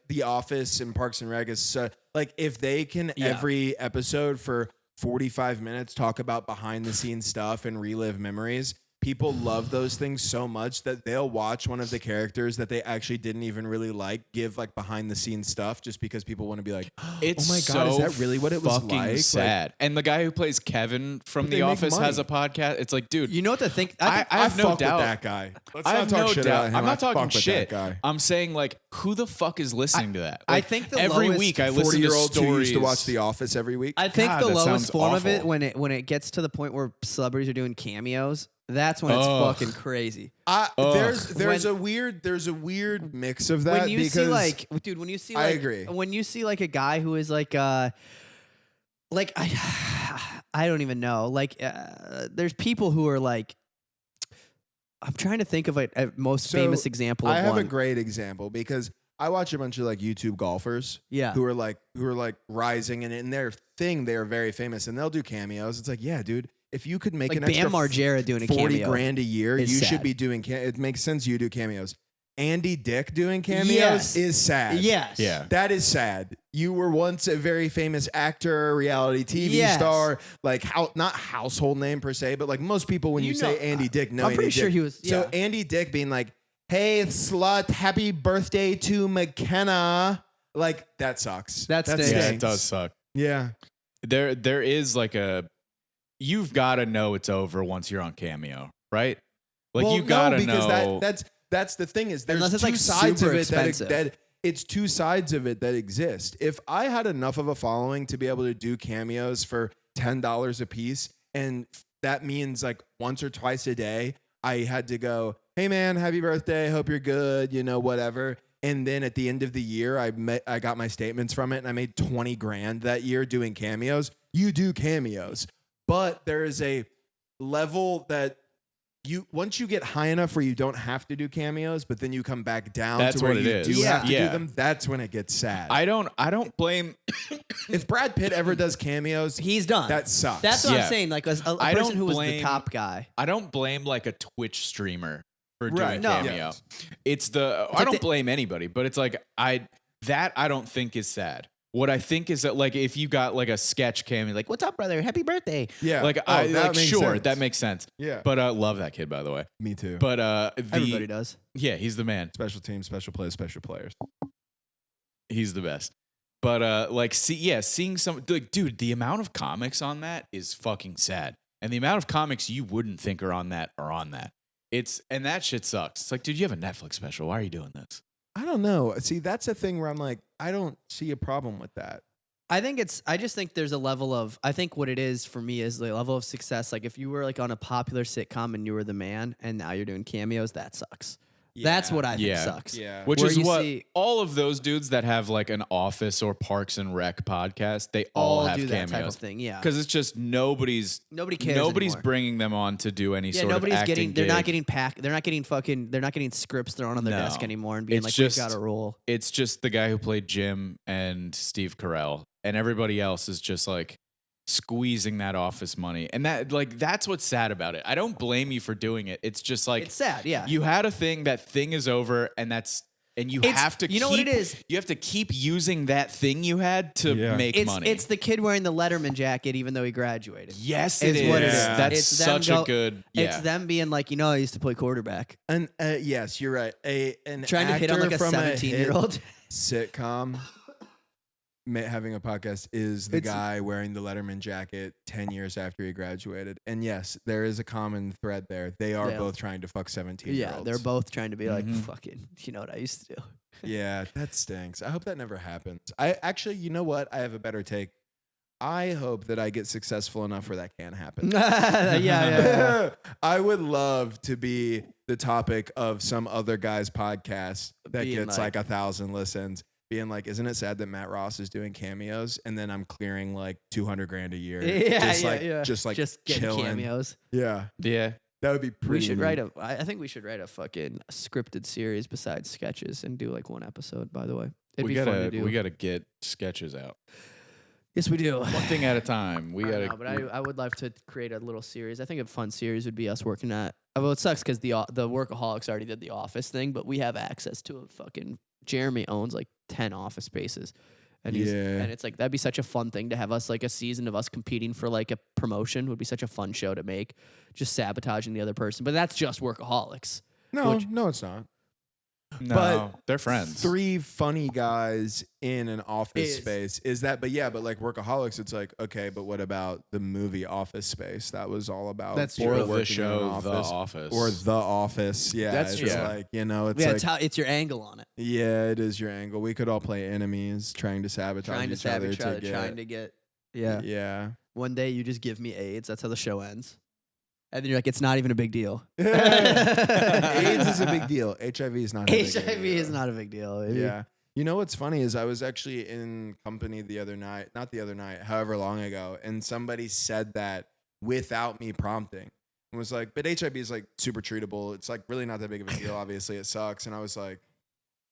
The Office and Parks and Rec is like if they can every episode for 45 minutes talk about behind the scenes stuff and relive memories. People love those things so much that they'll watch one of the characters that they actually didn't even really like give like behind the scenes stuff just because people want to be like, It's oh my God, is so that really what it was fucking like? sad. And the guy who plays Kevin from But The they make Office has a money. podcast. It's like, dude, You know what to think? I I think have no fuck doubt. with that guy. Let's I not have talk no shit doubt. about him. I'm not I fuck talking with that shit. guy. I'm saying like, who the fuck is listening to that? I Like, think the every lowest week I listen to 40-year-olds who stories used to watch The Office every week. I think God, the that lowest sounds form of it awful. when it gets to the point where celebrities are doing cameos, that's when it's Ugh. fucking crazy. There's a weird mix of that When you because see like, dude, when you see like, I agree. When you see like a guy who is like I don't even know. Like, there's people who are like, I'm trying to think of a most So, famous example of I have one. a great example because I watch a bunch of like YouTube golfers Yeah. who are like rising and in their thing they are very famous and they'll do cameos. It's like, yeah, dude, if you could make Like an Bam extra Margera doing a 40 cameo grand a year, is you sad. should be doing it makes sense you do cameos. Andy Dick doing cameos Yes. is sad. Yes. Yeah. That is sad. You were once a very famous actor, reality TV Yes. star, like not household name per se, but like most people when you, You say know, Andy Dick know I'm pretty Andy sure Dick. he was- So yeah. Andy Dick being like, "Hey, slut, happy birthday to McKenna." Like that sucks. That stinks. Yeah, it stinks. does suck. Yeah. There is like you've got to know it's over once you're on Cameo, right? Like Well, you got to no, because know. that's the thing is there's Unless it's, two like, sides super of it expensive. that it's two sides of it that exist. If I had enough of a following to be able to do cameos for $10 a piece, and that means like once or twice a day, I had to go, "Hey man, happy birthday, hope you're good," whatever. And then at the end of the year, I got my statements from it, and I made 20 grand that year doing cameos. You do cameos, but there is a level that once you get high enough where you don't have to do cameos, but then you come back down That's to where what it you is. do have to Yeah. do them. That's when it gets sad. I don't blame. If Brad Pitt ever does cameos, He's done. that sucks. That's what Yeah. I'm saying. Like a I person don't who was the blame- top guy. I don't blame like a Twitch streamer for doing Right. a No. cameo. Yes. It's the I like don't the- blame anybody, but it's like I don't think is sad. What I think is that like if you got like a sketch cameo, like "What's up, brother? Happy birthday!" Yeah. Like Oh, I that like makes sure sense. that makes sense. Yeah. But love that kid by the way. Me too. But Everybody does. yeah, he's the man. Special teams, special plays, special players. He's the best. But like seeing some like dude, the amount of comics on that is fucking sad. And the amount of comics you wouldn't think are on that are on that. And that shit sucks. It's like, dude, you have a Netflix special. Why are you doing this? I don't know. See, that's a thing where I'm like, I don't see a problem with that. I just think there's a level of, I think what it is for me is the level of success. Like if you were like on a popular sitcom and you were the man and now you're doing cameos, that sucks. That's what I think Yeah. sucks. Yeah. Which Where is you what see- all of those dudes that have like an Office or Parks and Rec podcast, they all have do that type of cameos. thing. Yeah. Because it's just nobody cares. Nobody's anymore. bringing them on to do any Yeah, sort nobody's of acting getting. They're not gig. getting packed. They're not getting scripts thrown on their No. desk anymore and being It's like, just- "We've got a roll." It's just the guy who played Jim and Steve Carell, and everybody else is just like squeezing that office money. And that's what's sad about it. I don't blame you for doing it. It's just like It's sad. Yeah. you had a thing, that thing is over, and you It's- have to you know what it is? You have to keep using that thing you had to make money. It's the kid wearing the Letterman jacket even though he graduated. yes, Is it is. what it is. That's It's them such a good It's them being like, I used to play quarterback. And yes, you're right. An Trying to hit on actor like a from 17-year-old. sitcom having a podcast is the guy wearing the Letterman jacket 10 years after he graduated. And yes, there is a common thread there. They are both trying to fuck 17-year-olds. Yeah, they're both trying to be like, fucking, you know what I used to do. Yeah, that stinks. I hope that never happens. I actually, you know what? I have a better take. I hope that I get successful enough where that can't happen. yeah. I would love to be the topic of some other guy's podcast that gets like 1,000 listens. Being like, isn't it sad that Matt Ross is doing cameos and then I'm clearing like $200,000 a year? Just getting chilling. cameos. Yeah. Yeah. That would be pretty. We should write I think we should write a fucking scripted series besides sketches and do like one episode, by the way. It'd be fun to do. We gotta get sketches out. Yes, we do. One thing at a time. We gotta. But I would love to create a little series. I think a fun series would be us working at. Well, it sucks because the Workaholics already did the Office thing, but we have access to a fucking. Jeremy owns like 10 office spaces, and and it's like that'd be such a fun thing to have us like a season of us competing for like a promotion would be such a fun show to make, just sabotaging the other person. But that's just Workaholics. No, it's not. No, but they're friends. 3 funny guys in an office space is that, but like Workaholics, it's like, okay, but what about the movie Office Space? That was all about that's or true. The show The Office or The Office. Yeah, that's true. Like, you know, it's it's your angle on it. Yeah, it is your angle. We could all play enemies, trying to sabotage each other, trying to get. Yeah. One day you just give me AIDS. That's how the show ends. And then you're like, it's not even a big deal. AIDS is a big deal. HIV is not a big deal. HIV is not a big deal. Maybe. Yeah. You know what's funny is I was actually in company not the other night, however long ago, and somebody said that without me prompting. And was like, but HIV is like super treatable. It's like really not that big of a deal. Obviously, it sucks. And I was like,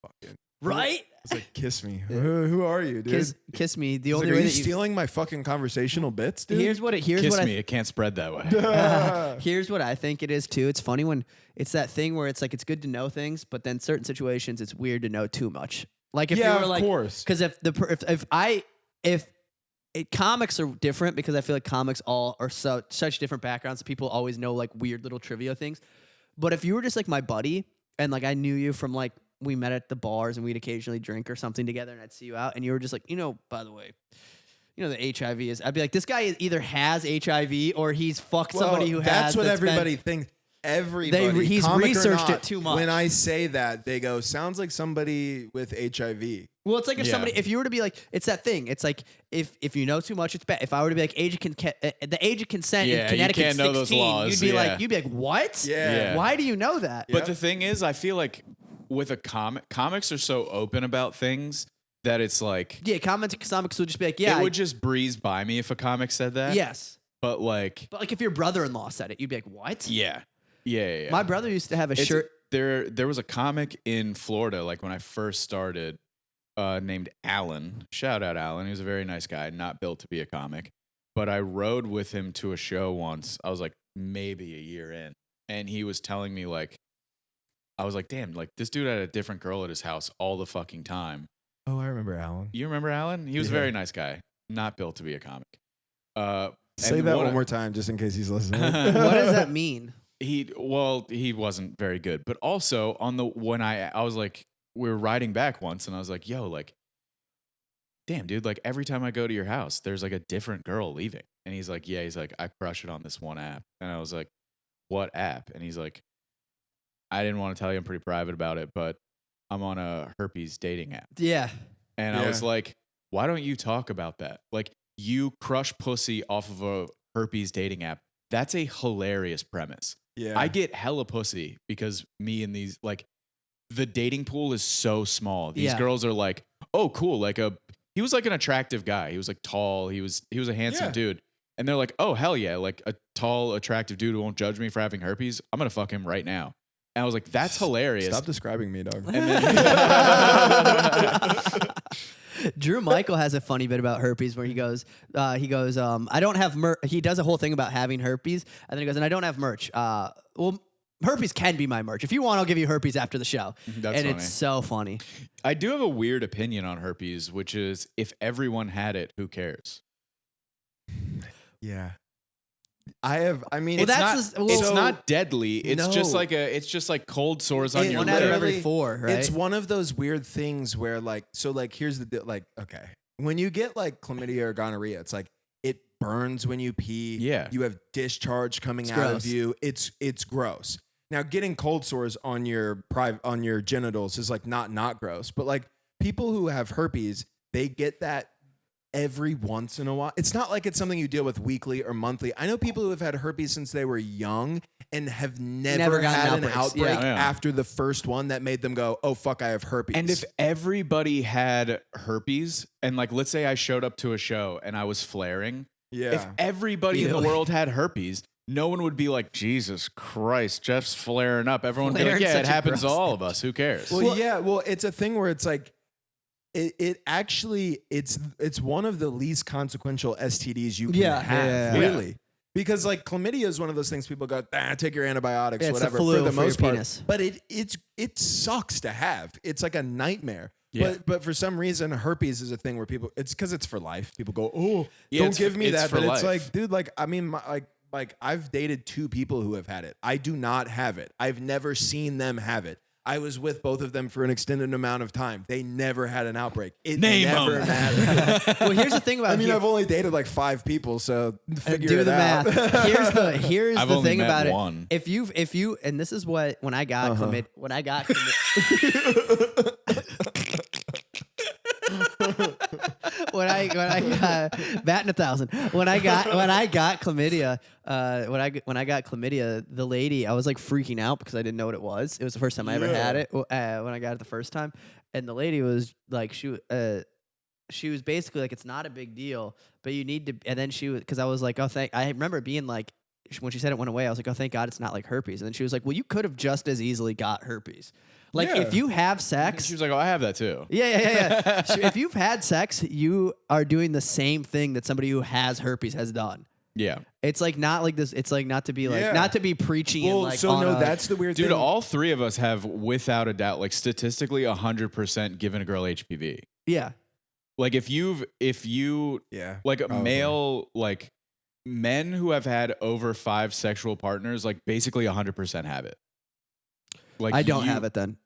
fucking. Right? It's like, kiss me. Who are you, dude? Kiss me. The It's only like, way are you that stealing my fucking conversational bits, dude? Here's what It can't spread that way. Here's what I think it is too. It's funny when it's that thing where it's like it's good to know things, but then certain situations it's weird to know too much. Like if you were like, because if comics are different because I feel like comics all are such different backgrounds. People always know like weird little trivia things. But if you were just like my buddy and like I knew you from like we met at the bars and we'd occasionally drink or something together and I'd see you out and you were just like, you know, by the way, you know, the HIV is, I'd be like, this guy either has HIV or he's fucked somebody who has. That's what everybody thinks. Everybody. He's researched it too much. When I say that, they go, sounds like somebody with HIV. Well, it's like if you were to be like, it's that thing. It's like if you know too much, it's bad. If I were to be like the age of consent in Connecticut, you can't know 16, those laws. you'd be like, what? Yeah. Why do you know that? But the thing is, I feel like with a comics are so open about things that it's like comics would just be like, yeah, it would just breeze by me if a comic said that. Yes, but like if your brother-in-law said it, you'd be like, what? Yeah. My brother used to have a shirt. There was a comic in Florida, like when I first started, named Alan. Shout out Alan. He was a very nice guy, not built to be a comic. But I rode with him to a show once. I was like maybe a year in. And he was telling me like, I was like, damn, like this dude had a different girl at his house all the fucking time. Oh, I remember Alan. You remember Alan? He was a very nice guy, not built to be a comic. Say that one more time just in case he's listening. What does that mean? He wasn't very good. But also when I was like, we were riding back once and I was like, yo, like, damn, dude, like every time I go to your house, there's like a different girl leaving. And he's like, yeah, I crush it on this one app. And I was like, what app? And he's like, I didn't want to tell you, I'm pretty private about it, but I'm on a herpes dating app. Yeah. And I was like, why don't you talk about that? Like, you crush pussy off of a herpes dating app. That's a hilarious premise. Yeah. I get hella pussy because me and these, like, the dating pool is so small. These girls are like, oh, cool. Like he was like an attractive guy. He was like tall. He was a handsome dude. And they're like, oh, hell yeah. Like a tall, attractive dude who won't judge me for having herpes. I'm going to fuck him right now. And I was like, that's hilarious. Stop describing me, dog. And then Drew Michael has a funny bit about herpes where he goes, I don't have merch. He does a whole thing about having herpes. And then he goes, and I don't have merch. Well, herpes can be my merch. If you want, I'll give you herpes after the show. That's funny. It's so funny. I do have a weird opinion on herpes, which is if everyone had it, who cares? Yeah. It's not deadly. It's just like cold sores on your one lip. out of every 4, right? It's one of those weird things where here's the okay. when you get like chlamydia or gonorrhea, it's like it burns when you pee. Yeah. You have discharge coming out gross. of you. It's gross. Now, getting cold sores on your genitals is like not gross, but like people who have herpes, they get that every once in a while. It's not like it's something you deal with weekly or monthly. I know people who have had herpes since they were young and have never gotten had an outbreaks. outbreak Yeah. after the first one that made them go, oh, fuck, I have herpes. And if everybody had herpes, and like, let's say I showed up to a show and I was flaring, if everybody in the Ew. world had herpes, no one would be like, Jesus Christ, Jeff's flaring up. Everyone would be like, Flaring's yeah, it such a happens to gross all of us. Who cares? Well, it's a thing where it's like, it actually, it's one of the least consequential STDs you can have, Yeah. really. Because like chlamydia is one of those things people go, take your antibiotics, It's a whatever, flu for the for your most part. penis. But it sucks to have. It's like a nightmare. Yeah. But for some reason, herpes is a thing where people, it's because it's for life. People go, oh, Yeah, don't it's give me it's that. for But it's life. like, dude, like, I mean, like I've dated 2 people who have had it. I do not have it. I've never seen them have it. I was with both of them for an extended amount of time. They never had an outbreak. It Name never 'em. mattered. Well, here's the thing about I mean, here- I've only dated like 5 people, so figure do it the out. math. Here's I've the only thing met about one. it. If you and this is what when I got when I got when I got batting 1,000 when I got chlamydia when I got chlamydia, the lady, I was like freaking out because I didn't know what it was. It was the first time I ever had it when I got it the first time, and the lady was like she was basically like, it's not a big deal, but you need to. And then she was, because I was like, oh, I remember being like, when she said it went away, I was like, oh, thank God it's not like herpes. And then she was like, well, you could have just as easily got herpes. Like Yeah. if you have sex. She was like, oh, I have that too. Yeah. If you've had sex, you are doing the same thing that somebody who has herpes has done. Yeah. It's like not like this. It's like not to be like Yeah. not to be preachy and Well, like. so on no, a- that's the weird Dude, thing. all 3 of us have, without a doubt, like statistically 100% given a girl HPV. yeah. Like if you yeah. like a Probably. male, like men who have had over 5 sexual partners, like basically 100% have it. Like I don't have it then.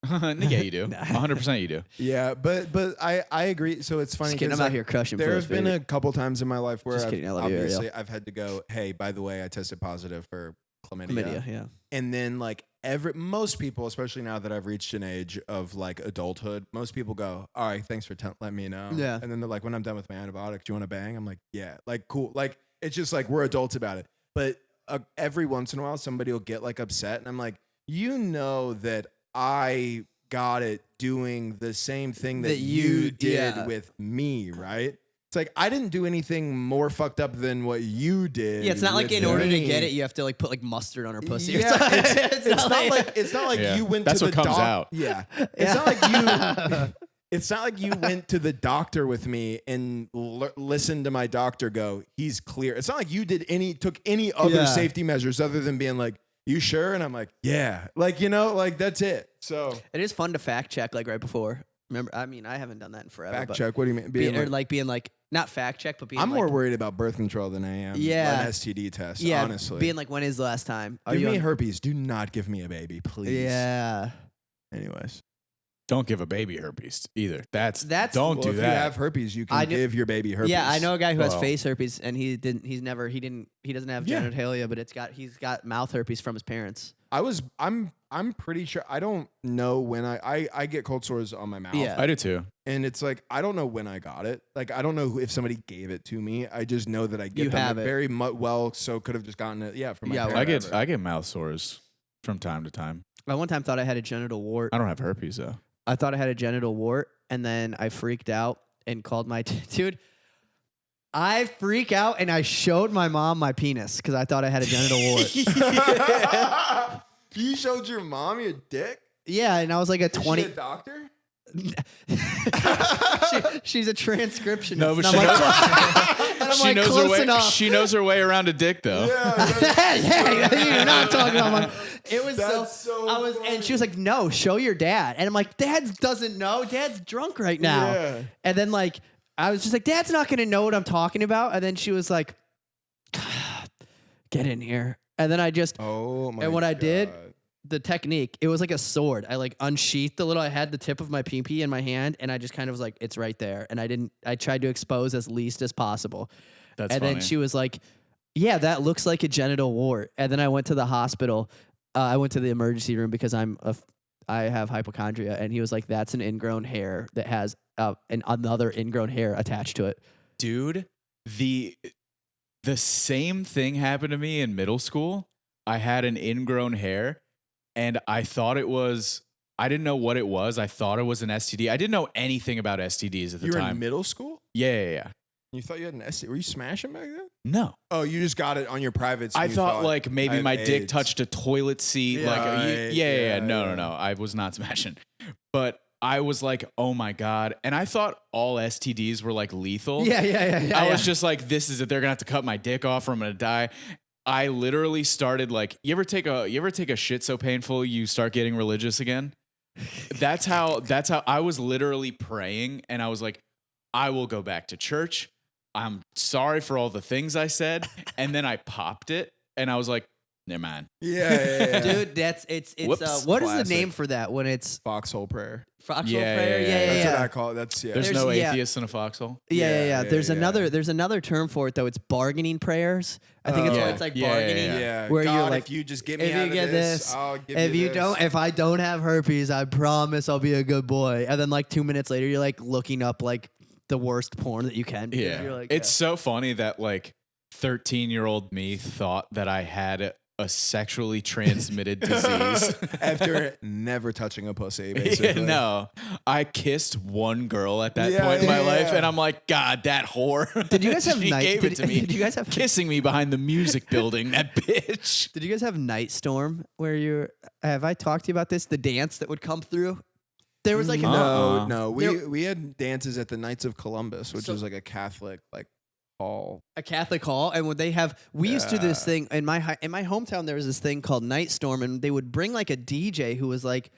Yeah, you do. Nah. 100% you do. Yeah, but I agree. So it's funny Just kidding. because I'm out here crushing. there puss, have been baby. a couple times in my life where Just kidding, I love you, obviously I've had to go, hey, by the way, I tested positive for chlamydia. chlamydia. Yeah. And then like most people, especially now that I've reached an age of like adulthood, most people go, all right, thanks for letting me know. Yeah. And then they're like, when I'm done with my antibiotics, do you want to bang? I'm like, yeah, like cool. Like it's just like we're adults about it. But every once in a while, somebody will get like upset, and I'm like, you know that I got it doing the same thing that you did yeah. with me, right? It's like I didn't do anything more fucked up than what you did. Yeah, it's not like with in order to me. get it, you have to like put like mustard on her pussy. or Yeah, something. it's not like Yeah. you went That's to what the comes out. Yeah, it's not like you. It's not like you went to the doctor with me and listened to my doctor go, he's clear. It's not like you took any other Yeah. safety measures other than being like, you sure? And I'm like, yeah, like like that's it. So It is fun to fact check like right before. Remember, I mean, I haven't done that in forever. fact but check. What do you mean? being like not fact check, but being I'm like, more worried about birth control than I am Yeah. an STD test. yeah, honestly, being like, when is the last time? Are give you me on- herpes. Do not give me a baby, please. Yeah, Anyways. Don't give a baby herpes either. Don't Well, do if that. you have herpes, you I can knew- give your baby herpes. yeah. I know a guy who has Well- face herpes, and he doesn't have Yeah. genitalia, but he's got mouth herpes from his parents. I'm pretty sure. I don't know when I get cold sores on my mouth. Yeah. I do too. And it's like, I don't know when I got it. Like, I don't know if somebody gave it to me. I just know that I get You them have like, it. very well, so could have just gotten it. Yeah, from my Yeah, parents. I get mouth sores from time to time. I one time thought I had a genital wart. I don't have herpes though. I thought I had a genital wart, and then I freaked out and called my dude. I freak out and I showed my mom my penis because I thought I had a genital wart. You showed your mom your dick? Yeah, and I was like a Is 20. she a doctor? She's a transcriptionist. No, but and I'm like, and I'm she like, knows her close way. enough. She knows her way around a dick though. Hey, you're not talking about my. It was That's so I was, funny. and she was like, "No, show your dad." And I'm like, "Dad doesn't know. Dad's drunk right now." Yeah. And then like, I was just like, "Dad's not gonna know what I'm talking about." And then she was like, "Get in here." And then I just, Oh my And what I did- God. the technique. It was like a sword. I like unsheathed a little. I had the tip of my pinky in my hand, and I just kind of was like, it's right there. And I tried to expose as least as possible. That's and funny. then she was like, yeah, that looks like a genital wart. And then I went to the hospital. I went to the emergency room because I have hypochondria. And he was like, that's an ingrown hair that has another ingrown hair attached to it. Dude, the same thing happened to me in middle school. I had an ingrown hair, and I didn't know what it was. I thought it was an STD. I didn't know anything about STDs at the You were time. in middle school? Yeah. You thought you had an STD? Were you smashing back then? No. Oh, you just got it on your private. So I you thought like I maybe had my dick AIDS. touched a toilet seat. Yeah, Like, right. yeah. Yeah, No. yeah. I was not smashing. But I was like, oh my God. And I thought all STDs were like lethal. Yeah. I was just like, this is it. They're gonna have to cut my dick off or I'm gonna die. I literally started like, you ever take a shit so painful you start getting religious again? That's how I was literally praying, and I was like, I will go back to church. I'm sorry for all the things I said. And then I popped it, and I was like, never mind. Yeah. Dude, it's Whoops. what is the Classic. name for that when it's Foxhole prayer. foxhole Yeah, prayer? yeah, That's Yeah. what I call it. That's There's There's- no yeah. atheists in a foxhole. Yeah. Yeah, There's yeah. there's another term for it though. It's bargaining prayers. I think it's Oh. where it's like Yeah, bargaining. yeah. Where God, you're like, if you just get me if out you of get this, this, I'll give if you this. don't, if I don't have herpes, I promise I'll be a good boy. And then like 2 minutes later, you're like looking up like the worst porn that you can. because Yeah. You're like, It's so funny that like 13-year-old me thought that I had a sexually transmitted disease. After never touching a pussy, Yeah, basically. no, I kissed one girl at that Yeah, point in my yeah, life, yeah. and I'm like, God, that whore. Did you guys have she night? gave Did, it to me. did you guys have? Kissing me behind the music building, that bitch. Did you guys have Night Storm? Where you have I talked to you about this? The dance that would come through. There was like No, Uh-uh. no. There- We had dances at the Knights of Columbus, which So- is like a Catholic like hall. a Catholic hall, and would they have? We used to do this thing in my hometown. There was this thing called Night Storm, and they would bring like a DJ who was like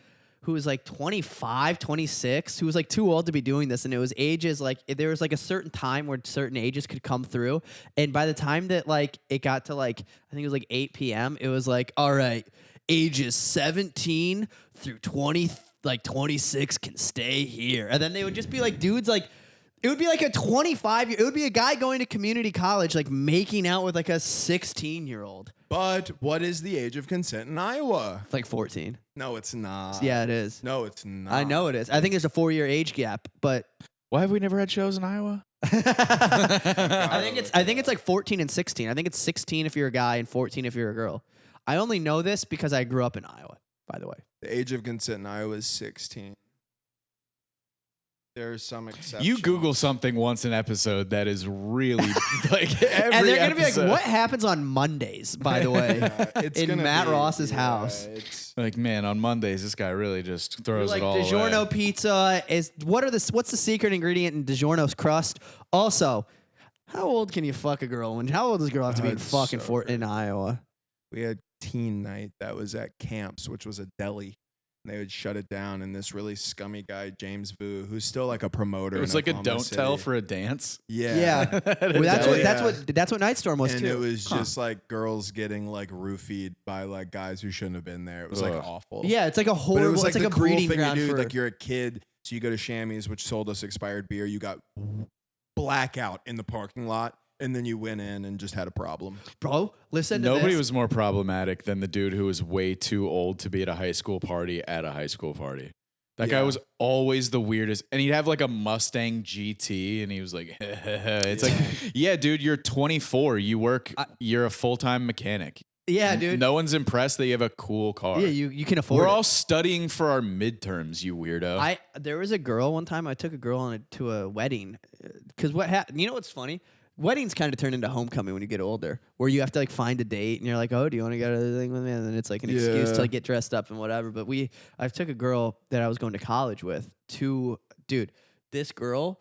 25, 26, who was like too old to be doing this, and it was ages like there was like a certain time where certain ages could come through, and by the time that like it got to like I think it was like 8 p.m., it was like all right, ages 17 through 20, like 26 can stay here, and then they would just be like dudes like. It would be like a 25-year. It would be a guy going to community college, like making out with like a 16-year-old. But what is the age of consent in Iowa? It's like 14. No, it's not. Yeah, it is. No, it's not. I know it is. I think there's a 4-year age gap, but Why have we never had shows in Iowa? I think it's like 14 and 16. I think it's 16 if you're a guy and 14 if you're a girl. I only know this because I grew up in Iowa, by the way. The age of consent in Iowa is 16. There's some exceptions. You Google something once an episode that is really like every And they're going to be like, episode. what happens on Mondays, by the way? It's in gonna Matt be- Ross's yeah, house. It's, Like, man, on Mondays, this guy really just throws Like it all DiGiorno away. pizza is what's the secret ingredient in DiGiorno's crust? Also, how old can you fuck a girl? How old does a girl have to be in That's fucking so Fort in Iowa? we had teen night that was at camps, which was a deli. And they would shut it down, and this really scummy guy, James Vu, who's still like a promoter. It was in like a Oklahoma don't City. tell for a dance. Yeah. Well, Deli. that's what Night Storm was And too. it was just like girls getting like roofied by like guys who shouldn't have been there. It was like Ugh. awful. yeah, it's like a But it horrible. was like it's like the a cool breeding thing ground to do. for. Like you're a kid, so you go to Chamois, which sold us expired beer. You got blackout in the parking lot, and then you went in and just had a problem. Bro, listen to Nobody this. was more problematic than the dude who was way too old to be at a high school party at a high school party. That guy Yeah. was always the weirdest. And he'd have like a Mustang GT and he was like, it's like, yeah, dude, you're 24. You're a full-time mechanic. Yeah, dude. No one's impressed that you have a cool car. Yeah, you can afford We're it. all studying for our midterms, you weirdo. There was a girl one time. I took a girl to a wedding because what happened? You know what's funny? Weddings kind of turn into homecoming when you get older, where you have to like find a date and you're like, oh, do you want to go to the thing with me? And then it's like an excuse to like get dressed up and whatever. But I took a girl that I was going to college with dude, this girl.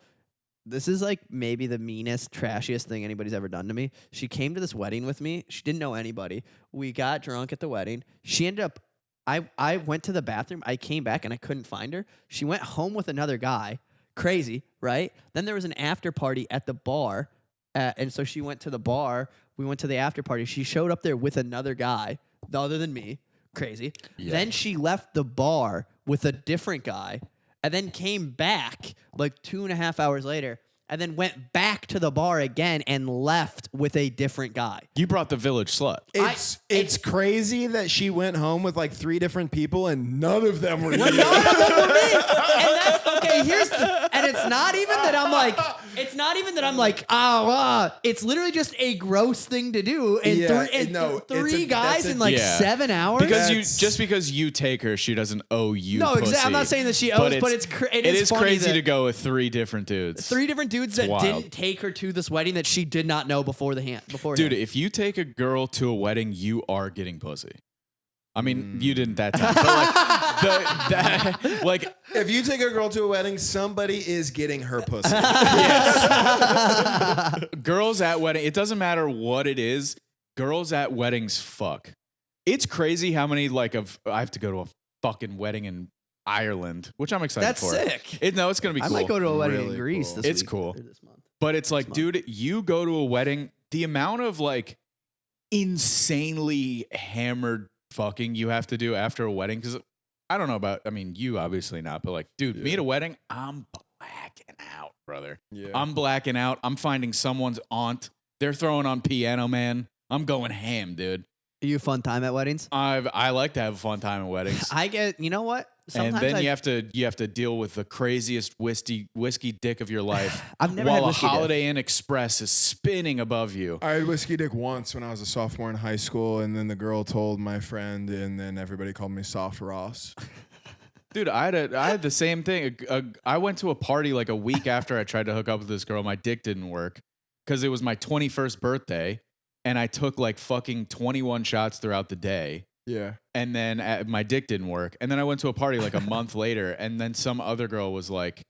This is like maybe the meanest, trashiest thing anybody's ever done to me. She came to this wedding with me. She didn't know anybody. We got drunk at the wedding. She ended up, I went to the bathroom. I came back and I couldn't find her. She went home with another guy. Crazy, right? Then there was an after party at the bar. And so she went to the bar. We went to the after party. She showed up there with another guy, other than me. crazy. Yeah. Then she left the bar with a different guy and then came back like 2.5 hours later and then went back to the bar again and left with a different guy. You brought the village slut. It's crazy that she went home with like 3 different people and none of them were you. None of them were me. And that's okay. And it's not even that I'm like, it's literally just a gross thing to do. And three guys in like 7 hours. Because you take her, she doesn't owe you. No, exactly. I'm not saying that she owes, but it is funny crazy that to go with 3 different dudes. 3 different dudes that wild. didn't take her to this wedding that she did not know beforehand. Dude, if you take a girl to a wedding, you are getting pussy. I mean, you didn't that time. But like, if you take a girl to a wedding, somebody is getting her pussy. girls at wedding, it doesn't matter what it is. Girls at weddings fuck. It's crazy how many I have to go to a fucking wedding in Ireland, which I'm excited That's for. sick. It's going to be cool. I might go to a wedding Really in Greece cool. this It's week, cool. or this month. But it's like, dude, you go to a wedding, the amount of like insanely hammered fucking you have to do after a wedding. Cause I don't know about, I mean, you obviously not, but like, dude, me at a wedding, I'm blacking out, brother. Yeah. I'm blacking out. I'm finding someone's aunt. They're throwing on Piano Man. I'm going ham, dude. Are you a fun time at weddings? I like to have a fun time at weddings. I get, you know what? And then you have to deal with the craziest whiskey dick of your life. I've never while had a whiskey dick. Holiday Inn Express is spinning above you. I had whiskey dick once when I was a sophomore in high school, and then the girl told my friend, and then everybody called me Soft Ross. Dude, I had the same thing. I went to a party like a week after I tried to hook up with this girl. My dick didn't work because it was my 21st birthday, and I took like fucking 21 shots throughout the day. Yeah. And then my dick didn't work. And then I went to a party like a month later, and then some other girl was like,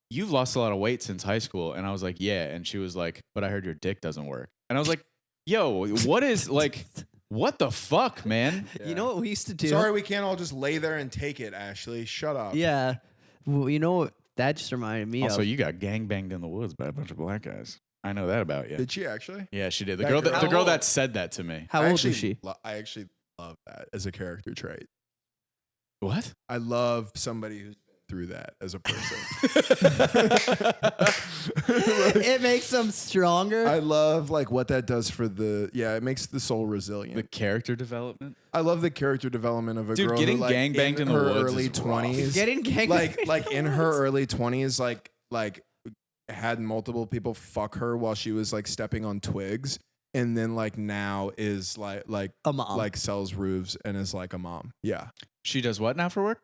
"You've lost a lot of weight since high school." And I was like, "Yeah." And she was like, "But I heard your dick doesn't work." And I was like, "Yo, what the fuck, man?" You know what we used to do? Sorry, we can't all just lay there and take it, Ashley. Shut up. Yeah. Well, you know what? That just reminded me Also, of. you got gangbanged in the woods by a bunch of black guys. I know that about you. Did she actually? Yeah, she did. The That girl, girl- the girl that said that to me. How old is she? I actually love that as a character trait. What? I love somebody who's been through that as a person. It makes them stronger. I love like what that does for it makes the soul resilient. The character development? I love the character development of a Dude, girl getting who, like, gangbanged in the her woods early is rough. 20s. Getting gangbanged. like in her early 20s, like had multiple people fuck her while she was like stepping on twigs, and then like now is like A mom. like sells roofs and is like a mom. Yeah. She does what now for work?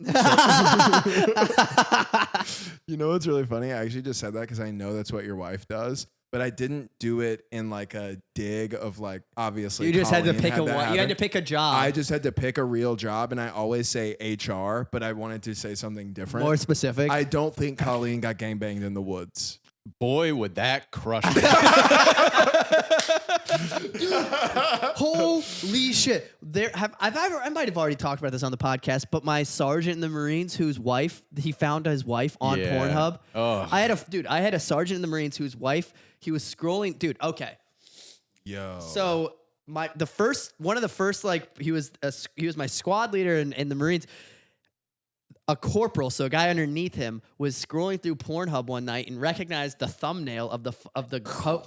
You know what's really funny? I actually just said that because I know that's what your wife does, but I didn't do it in like a dig of like obviously. You just had to Colleen pick a that one. You had to happen. pick a job. I just had to pick a real job, and I always say HR, but I wanted to say something different. More specific. I don't think Colleen got gangbanged in the woods. Boy, would that crush me. Holy shit! I might have already talked about this on the podcast, but my sergeant in the Marines, whose wife he found his wife on Yeah. Pornhub. Ugh. I had a sergeant in the Marines whose wife he was scrolling. Dude, okay. Yo. So one of the first like he was my squad leader in the Marines. A corporal, so a guy underneath him, was scrolling through Pornhub one night and recognized the thumbnail of the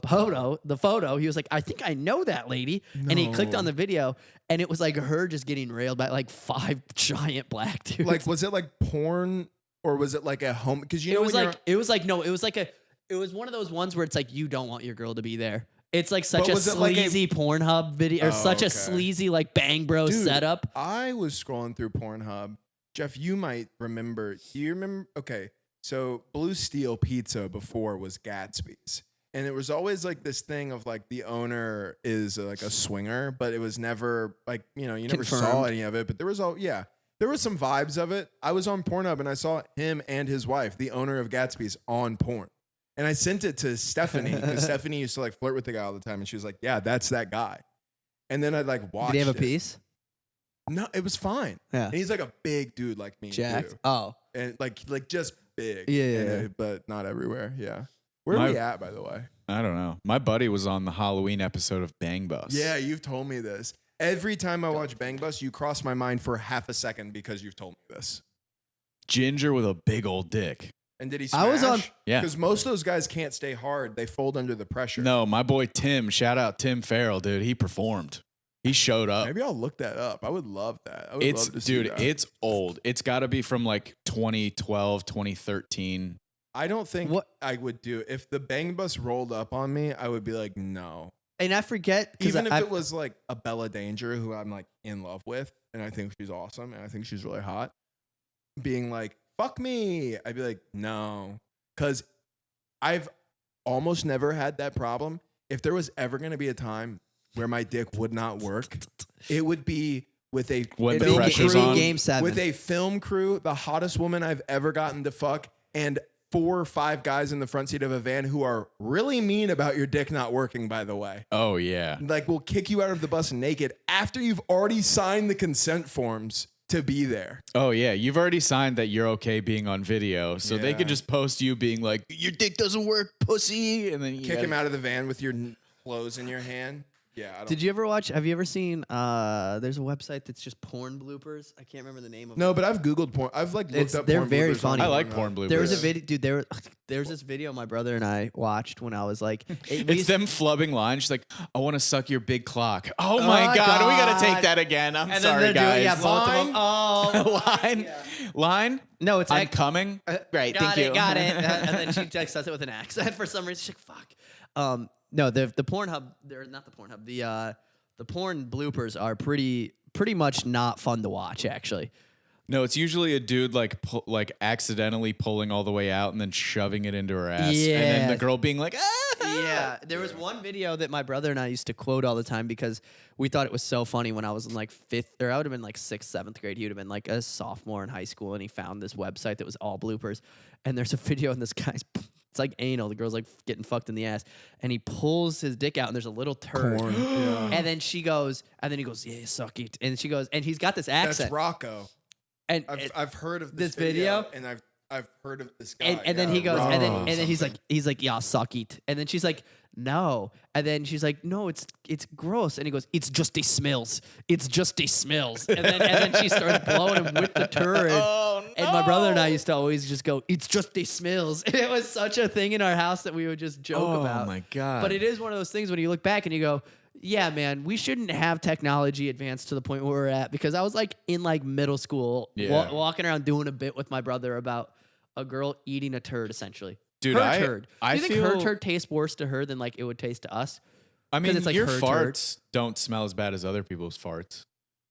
photo. He was like, "I think I know that lady," and he clicked on the video, and it was like her just getting railed by like 5 giant black dudes. Like, was it like porn or was it like a home? Because you know, it was when like it was one of those ones where it's like you don't want your girl to be there. It's like such But a was it like a- sleazy Pornhub video, or Oh, such a okay. sleazy like Bang Bros Dude, setup. I was scrolling through Pornhub. Jeff, you might remember. Do you remember? Okay, so Blue Steel Pizza before was Gatsby's, and it was always like this thing of like the owner is like a swinger, but it was never like you never saw Confirmed. any of it. But there was there was some vibes of it. I was on Pornhub and I saw him and his wife, the owner of Gatsby's, on porn. And I sent it to Stephanie because Stephanie used to like flirt with the guy all the time, and she was like, "Yeah, that's that guy." And then I like watched. Did he have a it. piece? No, it was fine. Yeah. And he's like a big dude like me. Jacked. Too. Oh. And like just big. Yeah. But not everywhere. Yeah. Where are we at, by the way? I don't know. My buddy was on the Halloween episode of Bang Bus. Yeah, you've told me this. Every time I watch Bang Bus, you cross my mind for half a second because you've told me this. Ginger with a big old dick. And did he smash? I was on- Yeah. Because most of those guys can't stay hard. They fold under the pressure. No, my boy Tim, shout out Tim Farrell, dude. He performed. He showed up. Maybe I'll look that up. I would love that. I would It's love to see dude, that. it's old. It's got to be from like 2012, 2013. I don't think What- I would do if the Bang Bus rolled up on me. I would be like, no. And I forget, 'cause Even if I- it was like a Bella Danger who I'm like in love with, and I think she's awesome, and I think she's really hot, being like, fuck me, I'd be like, no. Because I've almost never had that problem. If there was ever going to be a time where my dick would not work, it would be with a When the film pressure's crew, on. Game 7. with a film crew, the hottest woman I've ever gotten to fuck, and 4 or 5 guys in the front seat of a van who are really mean about your dick not working, by the way. Oh yeah. Like, will kick you out of the bus naked after you've already signed the consent forms to be there. Oh yeah. You've already signed that you're okay being on video, so they Yeah. could just post you being like, "Your dick doesn't work, pussy," and then you Kick him out of the van with your clothes in your hand. Yeah. I don't Did you ever watch? Have you ever seen? There's a website that's just porn bloopers. I can't remember the name of it. No, but I've Googled porn. I've like looked up they're porn very bloopers on funny. I like Pornhub. porn bloopers. There was a video, dude. There's this video my brother and I watched when I was like, It's them flubbing lines. She's like, "I want to suck your big clock." Oh my god, we gotta take that again. I'm And sorry, then they're doing, guys. yeah, both of them. Oh, line, line. no, it's I'm like, coming. Great, got thank it, you. got it. And then she like says it with an accent for some reason. She's like, "Fuck." No, the Pornhub. They're not the Pornhub. The porn bloopers are pretty much not fun to watch, actually. No, it's usually a dude like accidentally pulling all the way out and then shoving it into her ass, and then Yeah. the girl being like, "Ah." Yeah, there was one video that my brother and I used to quote all the time because we thought it was so funny when I was in like 5th, or I would have been like 6th, 7th grade. He would have been like a sophomore in high school, and he found this website that was all bloopers. And there's a video in this guy's, it's like anal. The girl's like getting fucked in the ass, and he pulls his dick out, and there's a little turd. Porn, yeah. And then she goes, and then he goes, "Yeah, suck it." And she goes, and he's got this accent. That's Rocco. and I've heard of this this video? and I've heard of this guy. and then yeah, he goes, Rocco and then he's something. like, "Yeah, suck it." And then she's like, "No." And then she's like, "No, it's gross." And he goes, "It's just a smells. It's just a smells." And then she starts blowing him with the turd. Oh, And my brother and I used to always just go, "It's just a smells." And it was such a thing in our house that we would just joke "Oh about. my god!" But it is one of those things when you look back and you go, yeah, man, we shouldn't have technology advanced to the point where we're at, because I was like in like middle school Yeah. walking around doing a bit with my brother about a girl eating a turd, essentially. Dude, her turd. I Do you think her feel- turd tastes worse to her than like it would taste to us? I mean, it's like your her farts don't smell as bad as other people's farts.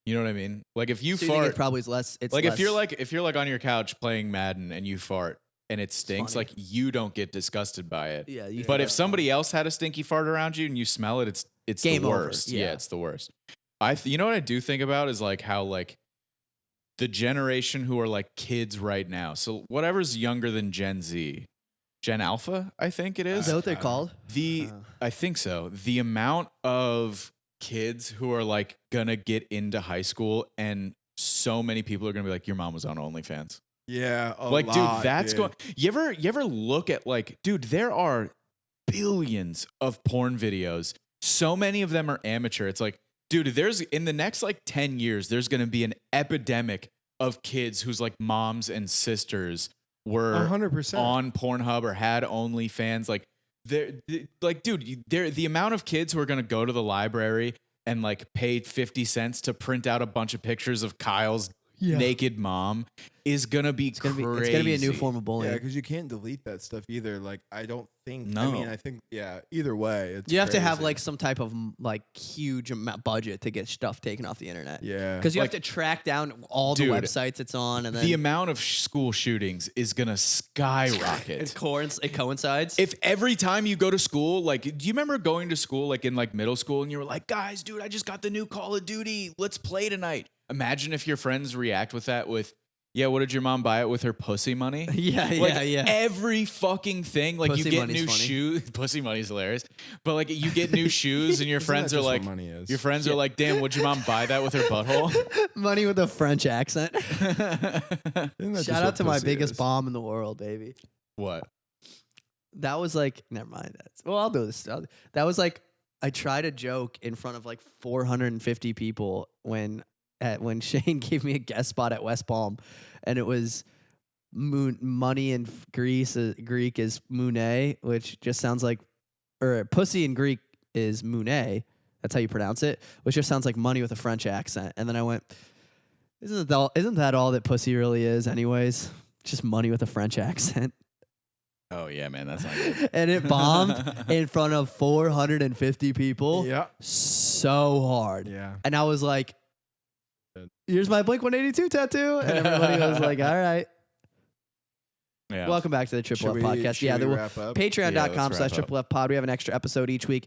You know what I mean? Like if you So you think fart, it probably is less. It's like less, if you're like on your couch playing Madden and you fart and it stinks, funny. like you don't get disgusted by it. yeah, you But think if that's somebody else had a stinky fart around you and you smell it, it's Game the over. worst. Yeah. It's the worst. You know what I do think about is like how like the generation who are like kids right now. So whatever's younger than Gen Z, Gen Alpha, I think it funny. is. Is that what they're called? I think so. The amount of kids who are like gonna get into high school and so many people are gonna be like, your mom was on OnlyFans. Yeah, a Like, lot, dude, that's dude. going. You ever look at like, dude, there are billions of porn videos. So many of them are amateur. It's like, dude, there's in the next like 10 years, there's gonna be an epidemic of kids whose like moms and sisters were 100%. on Pornhub or had OnlyFans. Like, the amount of kids who are gonna go to the library and like pay 50 cents to print out a bunch of pictures of Kyle's naked mom is gonna be crazy. It's gonna be a new form of Yeah, bullying. because you can't delete that stuff either. Like, I don't think. I No. mean, I think. Yeah. Either way, it's You have to have crazy. like some type of like huge amount budget to get stuff taken off the internet. Yeah. Because you Like- have to track down all the Dude, websites it's on, and then The amount of school shootings is gonna skyrocket. it coincides. If every time you go to school, like, do you remember going to school like in like middle school and you were like, guys, dude, I just got the new Call of Duty. Let's play tonight. Imagine if your friends react with that with, yeah, what did your mom buy it with her pussy money? yeah, Like, yeah. every fucking thing. Like Pussy you get money's new funny. shoes. Pussy money's hilarious. But like you get new shoes and your Isn't friends that are just what like, money is? your friends are like, damn, would your mom buy that with her butthole? Money with a French accent. Isn't that just Shout out what to my pussy biggest is? bomb in the world, baby. What? That was like, never mind. Well, I'll do this. That was like I tried a joke in front of like 450 people when Shane gave me a guest spot at West Palm, and it was money in Greek is moune, which just sounds like, or pussy in Greek is moune. That's how you pronounce it, which just sounds like money with a French accent. And then I went, isn't that all that pussy really is, anyways? Just money with a French accent. Oh yeah, man, that's not good. And it bombed in front of 450 people. Yeah. So hard. Yeah. And I was like, here's my Blink 182 tattoo. And everybody was like, all right. Yeah. Welcome back to the Triple F podcast. Should we There will wrap up? Patreon.com/Triple wrap F pod. We have an extra episode each week.